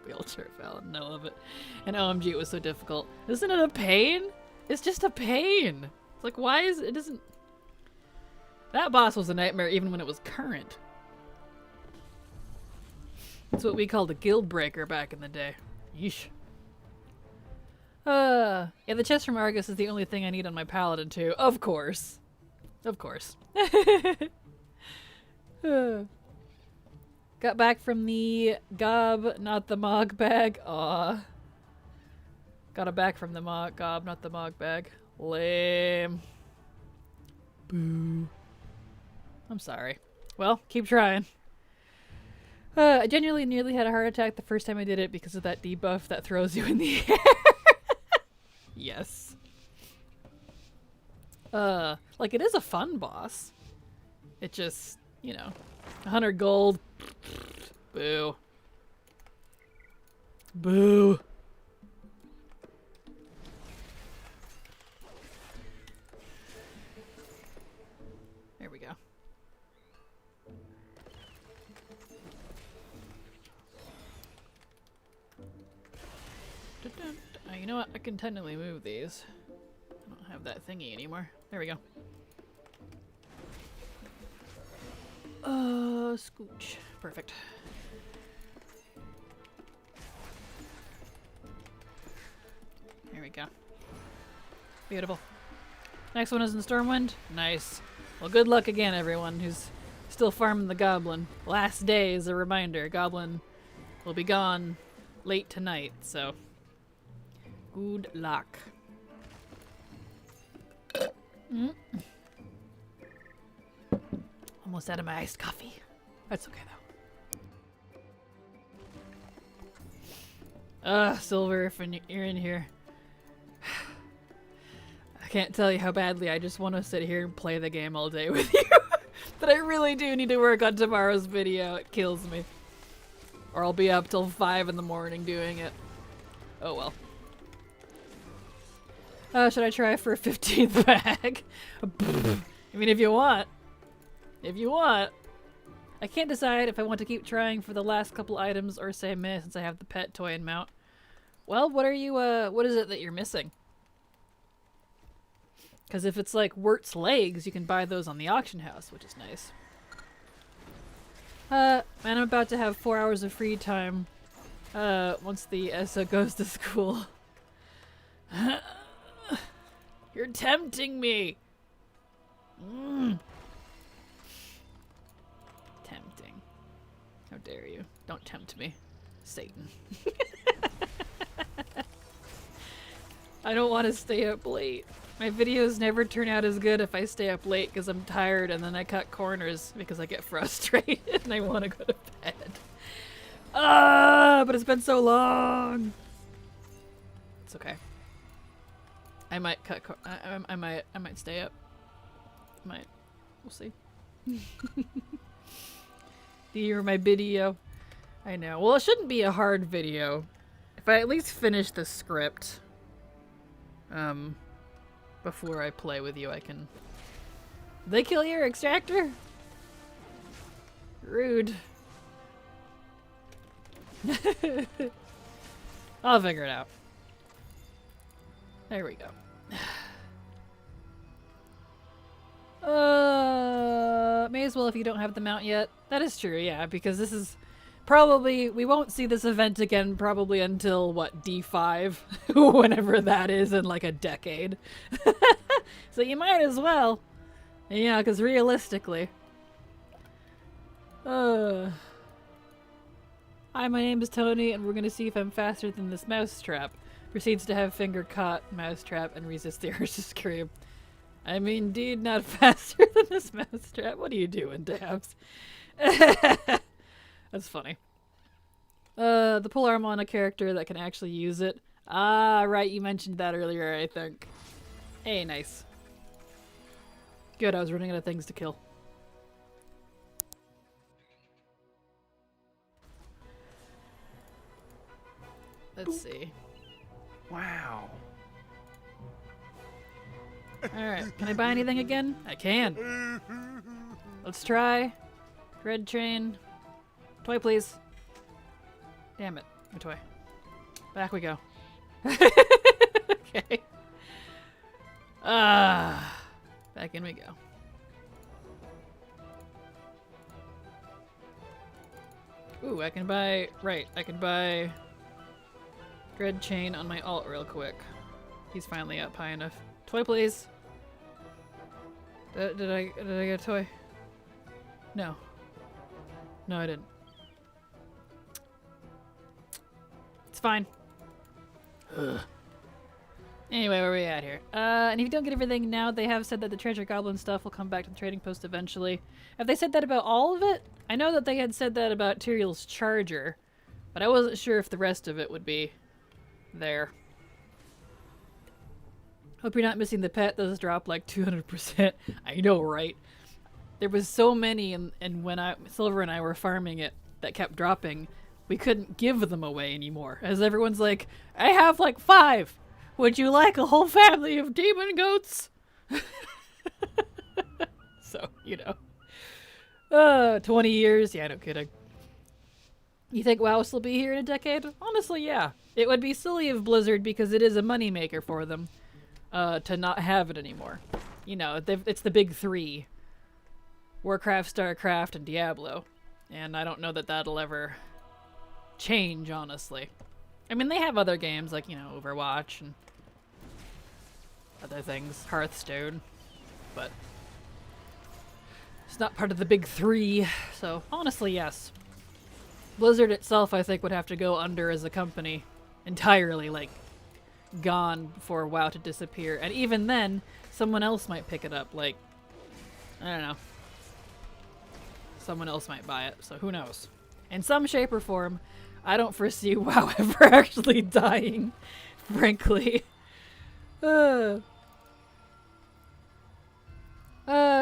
Wheelchair palette, I love it. And OMG, it was so difficult. Isn't it a pain? It's just a pain. It's like, why is it doesn't... That boss was a nightmare even when it was current. That's what we called a guild breaker back in the day. Yeesh. Yeah, the chest from Argus is the only thing I need on my paladin too. Of course. Of course. Got back from the gob, not the mog bag. Aw. Got it back from the gob, not the mog bag. Lame. Boo. I'm sorry. Well, keep trying. I genuinely nearly had a heart attack the first time I did it because of that debuff that throws you in the air. Yes. Like it is a fun boss. It just, you know, 100 gold. Boo. Boo. There we go. You know what? I can technically move these. I don't have that thingy anymore. There we go. Scooch. Perfect. There we go. Beautiful. Next one is in Stormwind. Nice. Well, good luck again, everyone who's still farming the Goblin. Last day is a reminder. Goblin will be gone late tonight, so good luck. Almost out of my iced coffee. That's okay though. Silver, if you're in here. I can't tell you how badly I just want to sit here and play the game all day with you. But I really do need to work on tomorrow's video. It kills me. Or I'll be up till 5 in the morning doing it. Oh well. Should I try for a 15th bag? I mean, if you want. If you want. I can't decide if I want to keep trying for the last couple items or say meh since I have the pet toy and mount. Well, what are you, what is it that you're missing? Because if it's like Wirt's legs, you can buy those on the auction house, which is nice. Man, I'm about to have 4 hours of free time once the ESA goes to school. You're tempting me! Tempting. How dare you. Don't tempt me, Satan. I don't want to stay up late. My videos never turn out as good if I stay up late because I'm tired and then I cut corners because I get frustrated and I want to go to bed. But it's been so long. It's okay. I might cut. I might stay up. Might. We'll see. You're my video. I know. Well, it shouldn't be a hard video. If I at least finish the script, before I play with you, I can. They kill your extractor? Rude. I'll figure it out. There we go. May as well if you don't have the mount yet. That is true, yeah, because this is probably, we won't see this event again probably until, what, D5? Whenever that is in like a decade. So you might as well. Yeah, because realistically. Hi, my name is Tony, and we're gonna see if I'm faster than this mousetrap. Proceeds to have finger caught mousetrap and resist the urge to scream. I'm indeed not faster than this mousetrap. What are you doing, Dabs? That's funny. The polearm on a character that can actually use it. Ah, right, you mentioned that earlier, I think. Hey, nice. Good, I was running out of things to kill. Let's see. Wow. Alright, can I buy anything again? I can. Let's try. Red chain. Toy, please. Damn it. My toy. Back we go. Okay. Back in we go. Ooh, I can buy... Right, I can buy... Red chain on my alt real quick. He's finally up high enough. Toy, please. Did I get a toy? No. No, I didn't. It's fine. Ugh. Anyway, where are we at here? And if you don't get everything now, they have said that the treasure goblin stuff will come back to the trading post eventually. Have they said that about all of it? I know that they had said that about Tyrael's charger, but I wasn't sure if the rest of it would be there. Hope you're not missing the pet. Those drop like 200%. I know, right? There was so many, and when Silver and I were farming it, that kept dropping, we couldn't give them away anymore. As everyone's like, I have like 5. Would you like a whole family of demon goats? So, you know. 20 years? Yeah, no kidding. You think WoW will still be here in a decade? Honestly, yeah. It would be silly of Blizzard, because it is a moneymaker for them, to not have it anymore. You know, it's the big 3. Warcraft, StarCraft, and Diablo. And I don't know that that'll ever change, honestly. I mean, they have other games like, you know, Overwatch and other things, Hearthstone, but it's not part of the big 3, so honestly, yes. Blizzard itself, I think, would have to go under as a company entirely, like, gone for WoW to disappear, and even then, someone else might pick it up, like, I don't know. Someone else might buy it, so who knows. In some shape or form, I don't foresee WoW ever actually dying, frankly.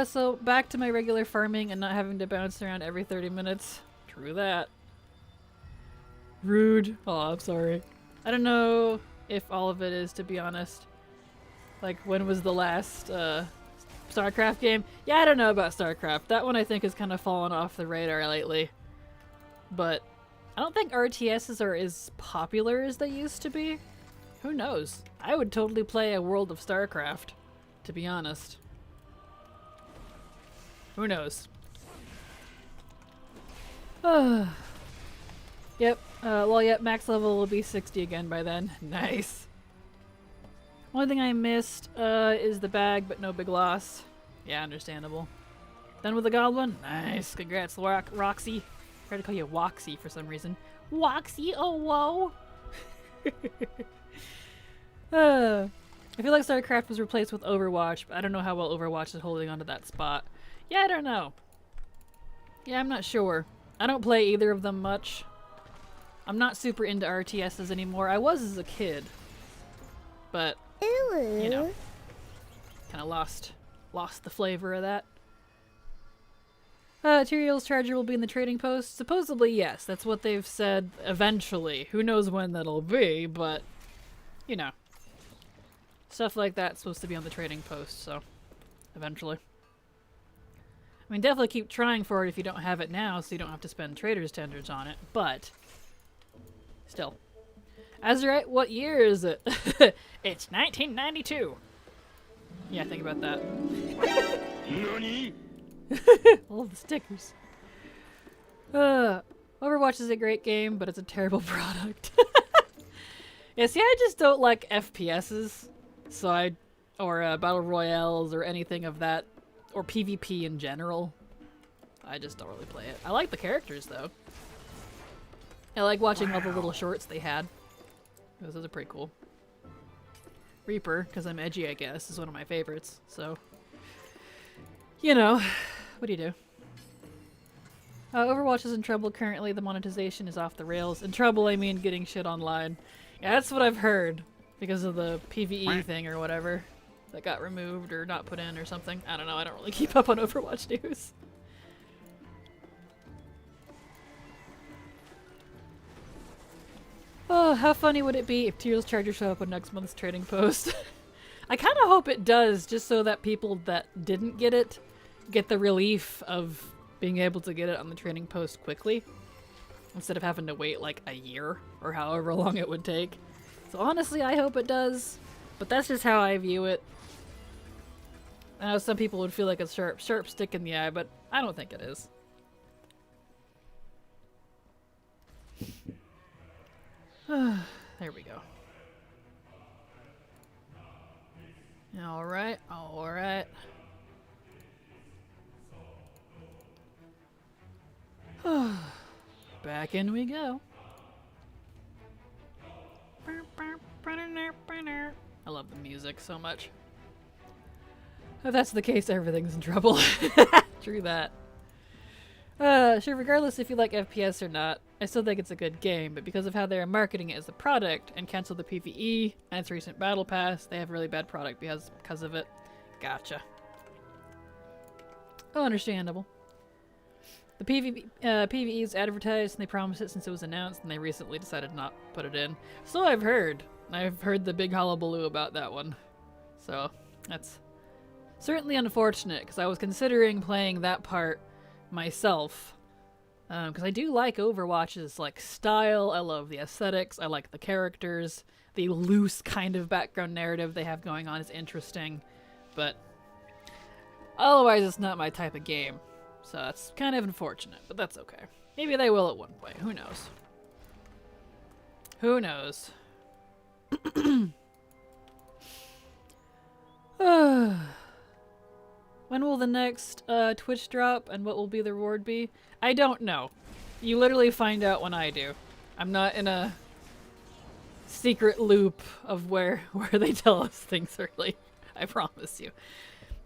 So back to my regular farming and not having to bounce around every 30 minutes. True that. Rude. Oh, I'm sorry. I don't know if all of it is, to be honest. Like, when was the last, StarCraft game? Yeah, I don't know about StarCraft. That one I think has kind of fallen off the radar lately. But I don't think RTSs are as popular as they used to be. Who knows? I would totally play a World of StarCraft, to be honest. Who knows? Yep. Well, yep, max level will be 60 again by then. Nice. One thing I missed is the bag, but no big loss. Yeah, understandable. Done with the goblin? Nice. Congrats, Roxy. I tried to call you Woxy for some reason. Woxy, oh whoa! I feel like StarCraft was replaced with Overwatch, but I don't know how well Overwatch is holding onto that spot. Yeah, I don't know. Yeah, I'm not sure. I don't play either of them much. I'm not super into RTSs anymore. I was as a kid. But you know, kind of lost the flavor of that. Tyrael's charger will be in the trading post. Supposedly, yes. That's what they've said eventually. Who knows when that'll be, but, you know. Stuff like that's supposed to be on the trading post, so eventually. I mean, definitely keep trying for it if you don't have it now, so you don't have to spend trader's tenders on it, but still. Azurite, what year is it? It's 1992. Yeah, think about that. Nani? All the stickers. Overwatch is a great game, but it's a terrible product. Yeah, see, I just don't like FPSs, or battle royales or anything of that, or PvP in general. I just don't really play it. I like the characters though. I like watching all the little shorts they had. Those are pretty cool. Reaper, because I'm edgy, I guess, is one of my favorites. So, you know, what do you do? Overwatch is in trouble currently. The monetization is off the rails. In trouble, I mean getting shit online. Yeah, that's what I've heard. Because of the PvE thing or whatever that got removed or not put in or something. I don't know. I don't really keep up on Overwatch news. Oh, how funny would it be if Tyrael's charger showed up on next month's trading post? I kind of hope it does, just so that people that didn't get it get the relief of being able to get it on the trading post quickly, instead of having to wait like a year or however long it would take. So honestly, I hope it does, but that's just how I view it. I know some people would feel like a sharp stick in the eye, but I don't think it is. There we go. Alright, alright. Back in we go. I love the music so much. If that's the case, everything's in trouble. True that. Sure, regardless if you like FPS or not, I still think it's a good game, but because of how they're marketing it as a product and cancel the PvE and its recent battle pass, they have a really bad product because of it. Gotcha. Oh, understandable. The PvE is advertised and they promised it since it was announced, and they recently decided to not put it in. So I've heard. I've heard the big hullabaloo about that one. So that's certainly unfortunate, because I was considering playing that part myself. Because I do like Overwatch's like style. I love the aesthetics. I like the characters. The loose kind of background narrative they have going on is interesting. But otherwise, it's not my type of game. So that's kind of unfortunate, but that's okay. Maybe they will at one point. Who knows? Who knows? When will the next Twitch drop, and what will be the reward be? I don't know. You literally find out when I do. I'm not in a secret loop of where they tell us things early. I promise you.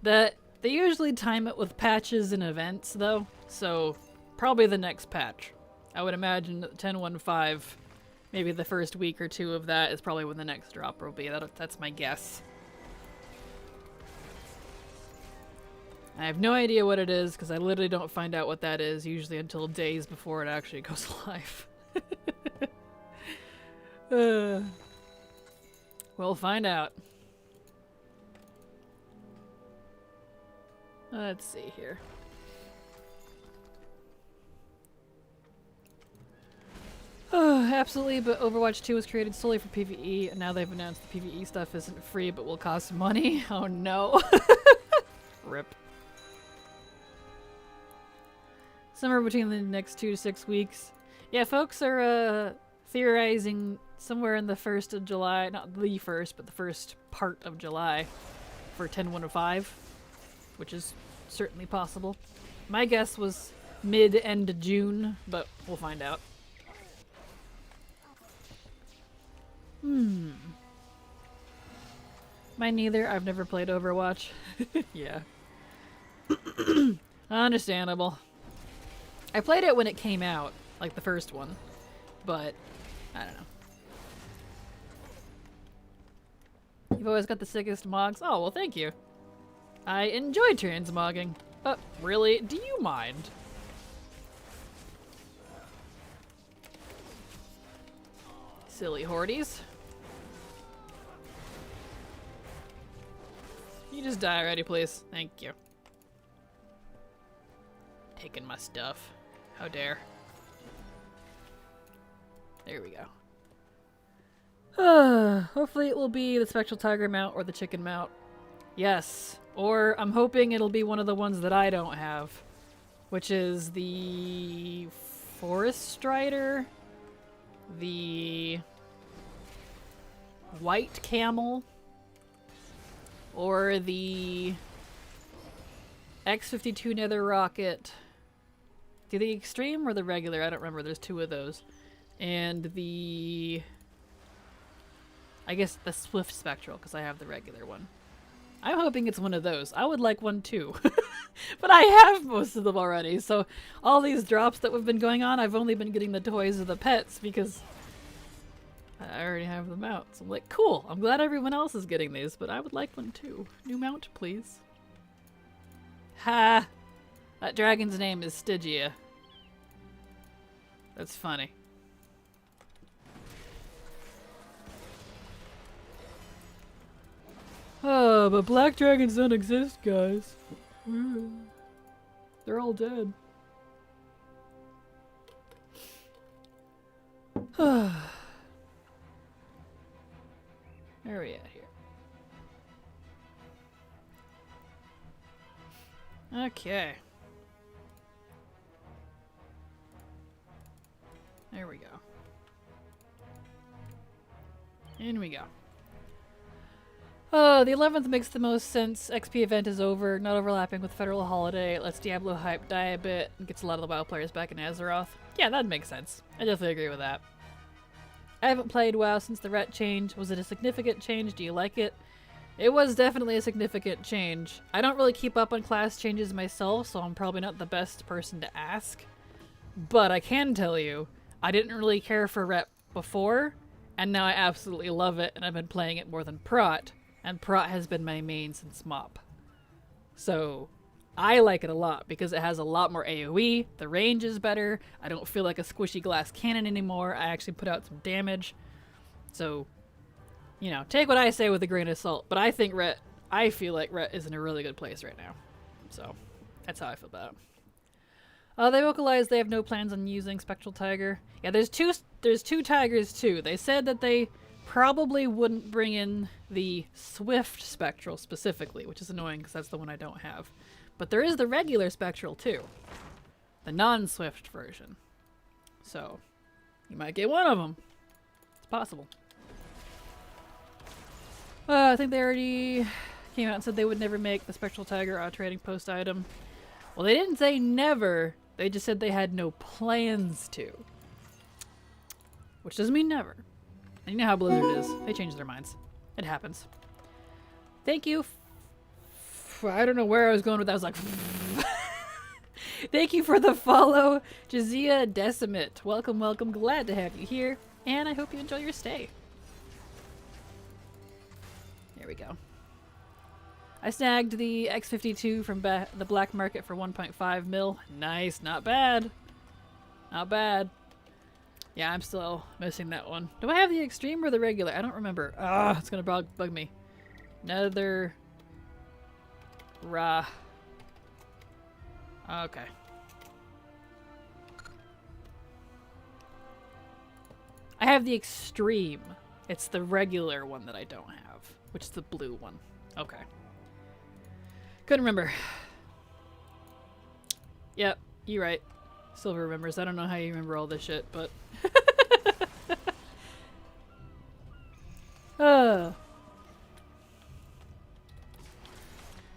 They usually time it with patches and events, though, so probably the next patch. I would imagine that 10.15, maybe the first week or two of that is probably when the next drop will be. That's my guess. I have no idea what it is, because I literally don't find out what that is usually until days before it actually goes live. We'll find out. Let's see here. Absolutely, but Overwatch 2 was created solely for PvE, and now they've announced the PvE stuff isn't free but will cost money. Oh no. Rip. Somewhere between the next 2 to 6 weeks. Yeah, folks are theorizing somewhere in the 1st of July, not the 1st, but the first part of July for 10.15, which is certainly possible. My guess was mid-end June, but we'll find out. Mine neither. I've never played Overwatch. Yeah. Understandable. I played it when it came out, like the first one, but I don't know. You've always got the sickest mogs. Oh, well, thank you. I enjoy transmogging. Really? Do you mind? Silly hordes. You just die already, please. Thank you. Taking my stuff. How dare. There we go. Hopefully it will be the Spectral Tiger mount or the chicken mount. Yes. Or I'm hoping it'll be one of the ones that I don't have. Which is the Forest Strider, the White Camel, or the X-52 Nether Rocket. Do the Extreme or the regular? I don't remember. There's two of those. And the... I guess the Swift Spectral, because I have the regular one. I'm hoping it's one of those. I would like one too. But I have most of them already, so all these drops that have been going on, I've only been getting the toys or the pets because I already have them out. So I'm like, cool, I'm glad everyone else is getting these, but I would like one too. New mount, please. Ha! That dragon's name is Stygia. That's funny. Oh, but black dragons don't exist, guys. They're all dead. Where are we at here? Okay. There we go. In we go. Oh, the 11th makes the most sense. XP event is over, not overlapping with federal holiday. It lets Diablo hype die a bit and gets a lot of the WoW players back in Azeroth. Yeah, that makes sense. I definitely agree with that. I haven't played WoW since the ret change. Was it a significant change? Do you like it? It was definitely a significant change. I don't really keep up on class changes myself, so I'm probably not the best person to ask. But I can tell you, I didn't really care for ret before, and now I absolutely love it, and I've been playing it more than Prot. And Prot has been my main since Mop. So, I like it a lot because it has a lot more AoE, the range is better, I don't feel like a squishy glass cannon anymore, I actually put out some damage. So, you know, take what I say with a grain of salt, but I think I feel like Ret is in a really good place right now. So, that's how I feel about it. They vocalized they have no plans on using Spectral Tiger. Yeah, there's two tigers too. They said that they probably wouldn't bring in the Swift Spectral specifically, which is annoying because that's the one I don't have. But there is the regular Spectral too. The non-Swift version. So, you might get one of them. It's possible. I think they already came out and said they would never make the Spectral Tiger a trading post item. Well, they didn't say never. They just said they had no plans to. Which doesn't mean never. And you know how Blizzard is. They change their minds. It happens. Thank you. I don't know where I was going with that. I was like... Thank you for the follow, Jazia Decimate. Welcome, welcome. Glad to have you here. And I hope you enjoy your stay. There we go. I snagged the X-52 from the black market for 1.5 mil. Nice. Not bad. Not bad. Yeah, I'm still missing that one. Do I have the extreme or the regular? I don't remember. Ah, it's gonna bug me. Nether Ra. Okay. I have the extreme. It's the regular one that I don't have, which is the blue one. Okay. Couldn't remember. Yep, you're right. Silver remembers. I don't know how you remember all this shit, but...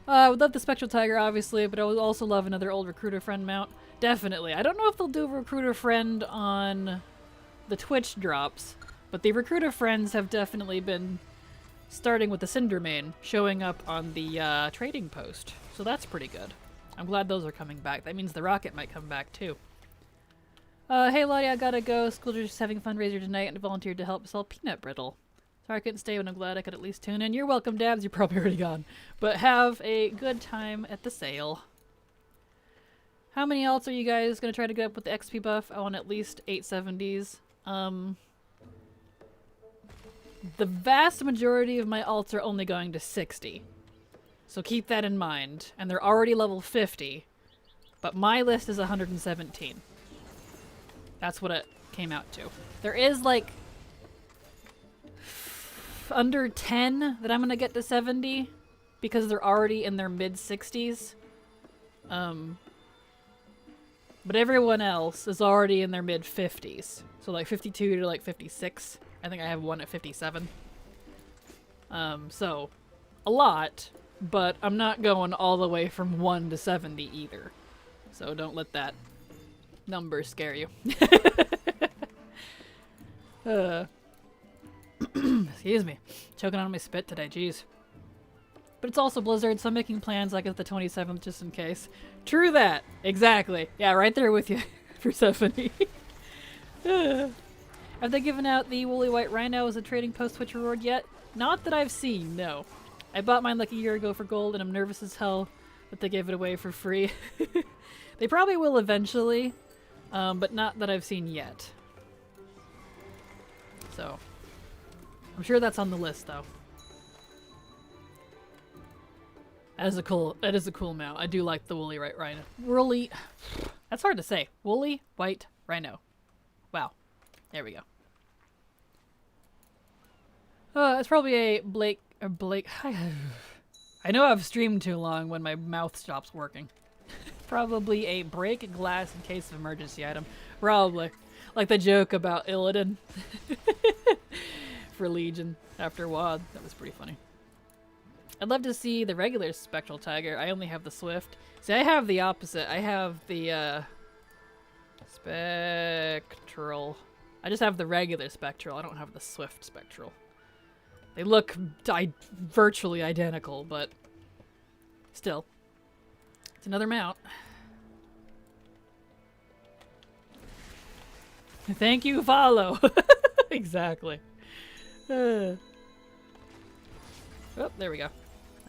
I would love the Spectral Tiger, obviously, but I would also love another old Recruiter Friend mount. Definitely. I don't know if they'll do a Recruiter Friend on the Twitch drops, but the Recruiter Friends have definitely been starting with the Cindermane showing up on the trading post. So that's pretty good. I'm glad those are coming back. That means the Rocket might come back too. Hey Latte, I gotta go. School's just having a fundraiser tonight and volunteered to help sell peanut brittle. Sorry I couldn't stay, but I'm glad I could at least tune in. You're welcome, Dabs. You're probably already gone. But have a good time at the sale. How many alts are you guys going to try to get up with the XP buff? I want at least 870s. The vast majority of my alts are only going to 60. So keep that in mind. And they're already level 50. But my list is 117. That's what it came out to. There is like under 10 that I'm gonna get to 70 because they're already in their mid 60s. But everyone else is already in their mid 50s. So like 52 to like 56. I think I have one at 57. So a lot, but I'm not going all the way from 1 to 70 either. So don't let that number scare you. Excuse me. Choking on my spit today, jeez. But it's also Blizzard, so I'm making plans like at the 27th just in case. True that! Exactly. Yeah, right there with you, Persephone. Have they given out the Woolly White Rhino as a trading post Twitch reward yet? Not that I've seen, no. I bought mine like a year ago for gold and I'm nervous as hell that they gave it away for free. They probably will eventually, but not that I've seen yet. So, I'm sure that's on the list though. That is a cool mount. I do like the Woolly White Rhino. That's hard to say. Woolly White Rhino. Wow. There we go. It's probably a Blake. I know I've streamed too long when my mouth stops working. Probably a break glass in case of emergency item. Probably. Like the joke about Illidan. For Legion after WoD. That was pretty funny. I'd love to see the regular Spectral Tiger. I only have the Swift. See, I have the opposite. I have the, Spectral. I just have the regular Spectral. I don't have the Swift Spectral. They look virtually identical, but still. It's another mount. Thank you, follow. Exactly. Oh, there we go.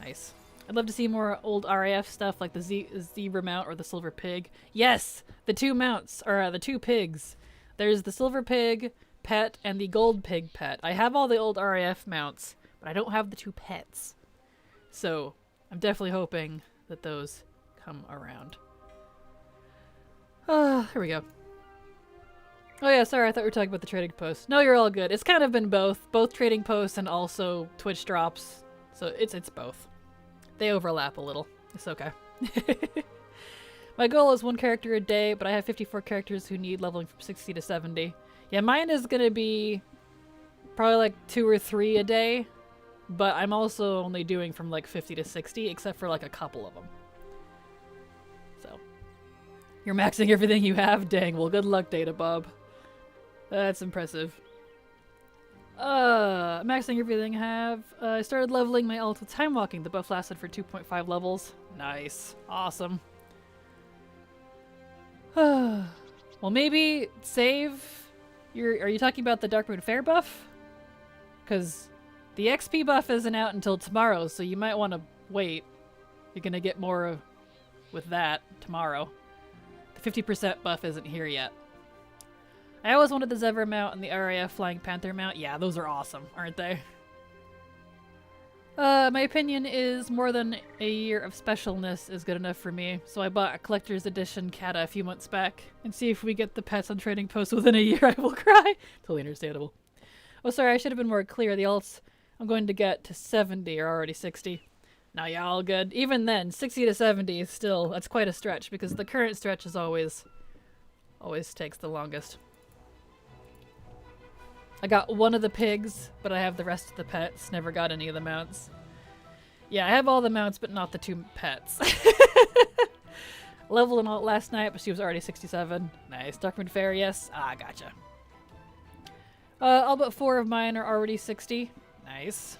Nice. I'd love to see more old RAF stuff like the zebra mount or the silver pig. Yes! The two mounts, or the two pigs. There's the silver pig pet and the gold pig pet. I have all the old RAF mounts, but I don't have the two pets. So, I'm definitely hoping that those come around. Here we go. Oh yeah, sorry, I thought we were talking about the trading post. No, you're all good. It's kind of been both trading posts and also Twitch drops. So it's both. They overlap a little. It's okay. My goal is one character a day, but I have 54 characters who need leveling from 60 to 70. Yeah, mine is gonna be probably like 2 or 3 a day, but I'm also only doing from like 50 to 60, except for like a couple of them. So, you're maxing everything you have? Dang, well good luck, Data Bob. That's impressive. Maxing everything I have. I started leveling my ult with time walking. The buff lasted for 2.5 levels. Nice. Awesome. Well, maybe save your... Are you talking about the Darkmoon Fair buff? Because the XP buff isn't out until tomorrow, so you might want to wait. You're going to get more with that tomorrow. The 50% buff isn't here yet. I always wanted the Zebra mount and the RAF Flying Panther mount. Yeah, those are awesome, aren't they? My opinion is more than a year of specialness is good enough for me, so I bought a collector's edition Kata a few months back, and see if we get the pets on trading posts within a year. I will cry. Totally understandable. Oh, sorry, I should have been more clear. The alts I'm going to get to 70 are already 60. Now, yeah, all good. Even then, 60 to 70 is still, that's quite a stretch, because the current stretch is always takes the longest. I got one of the pigs, but I have the rest of the pets. Never got any of the mounts. Yeah, I have all the mounts, but not the 2 pets. Leveled an alt last night, but she was already 67. Nice. Darkmoon Fair, yes. Ah, gotcha. All but 4 of mine are already 60. Nice.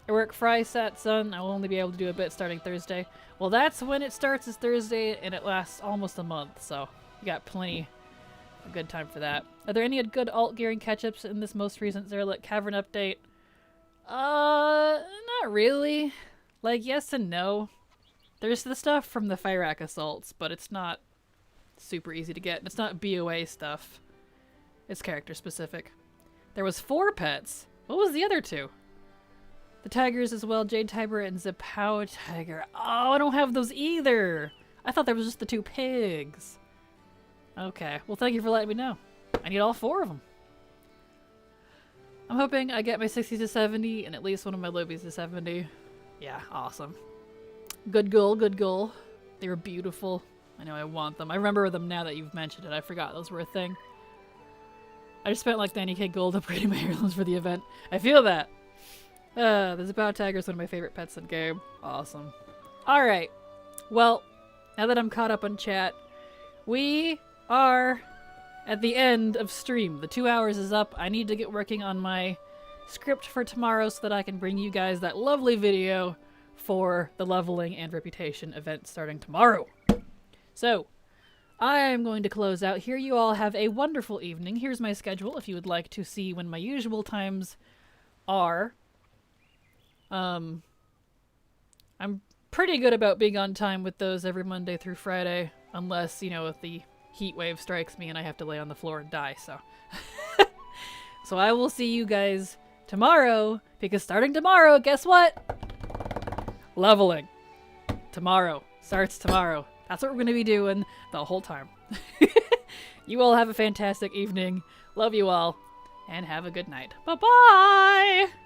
I work Friday, Sat, Sun. I will only be able to do a bit starting Thursday. Well, that's when it starts, is Thursday, and it lasts almost a month, so you got plenty of good time for that. Are there any good alt gearing catch-ups in this most recent Zerlit Cavern update? Not really. Like, yes and no. There's the stuff from the Fire Rack Assaults, but it's not super easy to get. It's not BOA stuff. It's character specific. There was 4 pets. What was the other 2? The tigers as well, Jade Tiger and Zapao Tiger. Oh, I don't have those either. I thought there was just the 2 pigs. Okay, well thank you for letting me know. I need all 4 of them. I'm hoping I get my 60 to 70 and at least one of my lobies to 70. Yeah, awesome. Good goal, good goal. They were beautiful. I know I want them. I remember them now that you've mentioned it. I forgot those were a thing. I just spent like 90k gold upgrading my heirlooms for the event. I feel that. The Zapao Tiger is one of my favorite pets in the game. Awesome. Alright. Well, now that I'm caught up on chat, we are at the end of stream. The 2 hours is up. I need to get working on my script for tomorrow so that I can bring you guys that lovely video for the leveling and reputation event starting tomorrow. So, I am going to close out here. You all have a wonderful evening. Here's my schedule if you would like to see when my usual times are. I'm pretty good about being on time with those every Monday through Friday, unless, you know, if the heat wave strikes me and I have to lay on the floor and die, so. So I will see you guys tomorrow, because starting tomorrow, guess what? Leveling. Tomorrow. Starts tomorrow. That's what we're going to be doing the whole time. You all have a fantastic evening. Love you all, and have a good night. Bye-bye!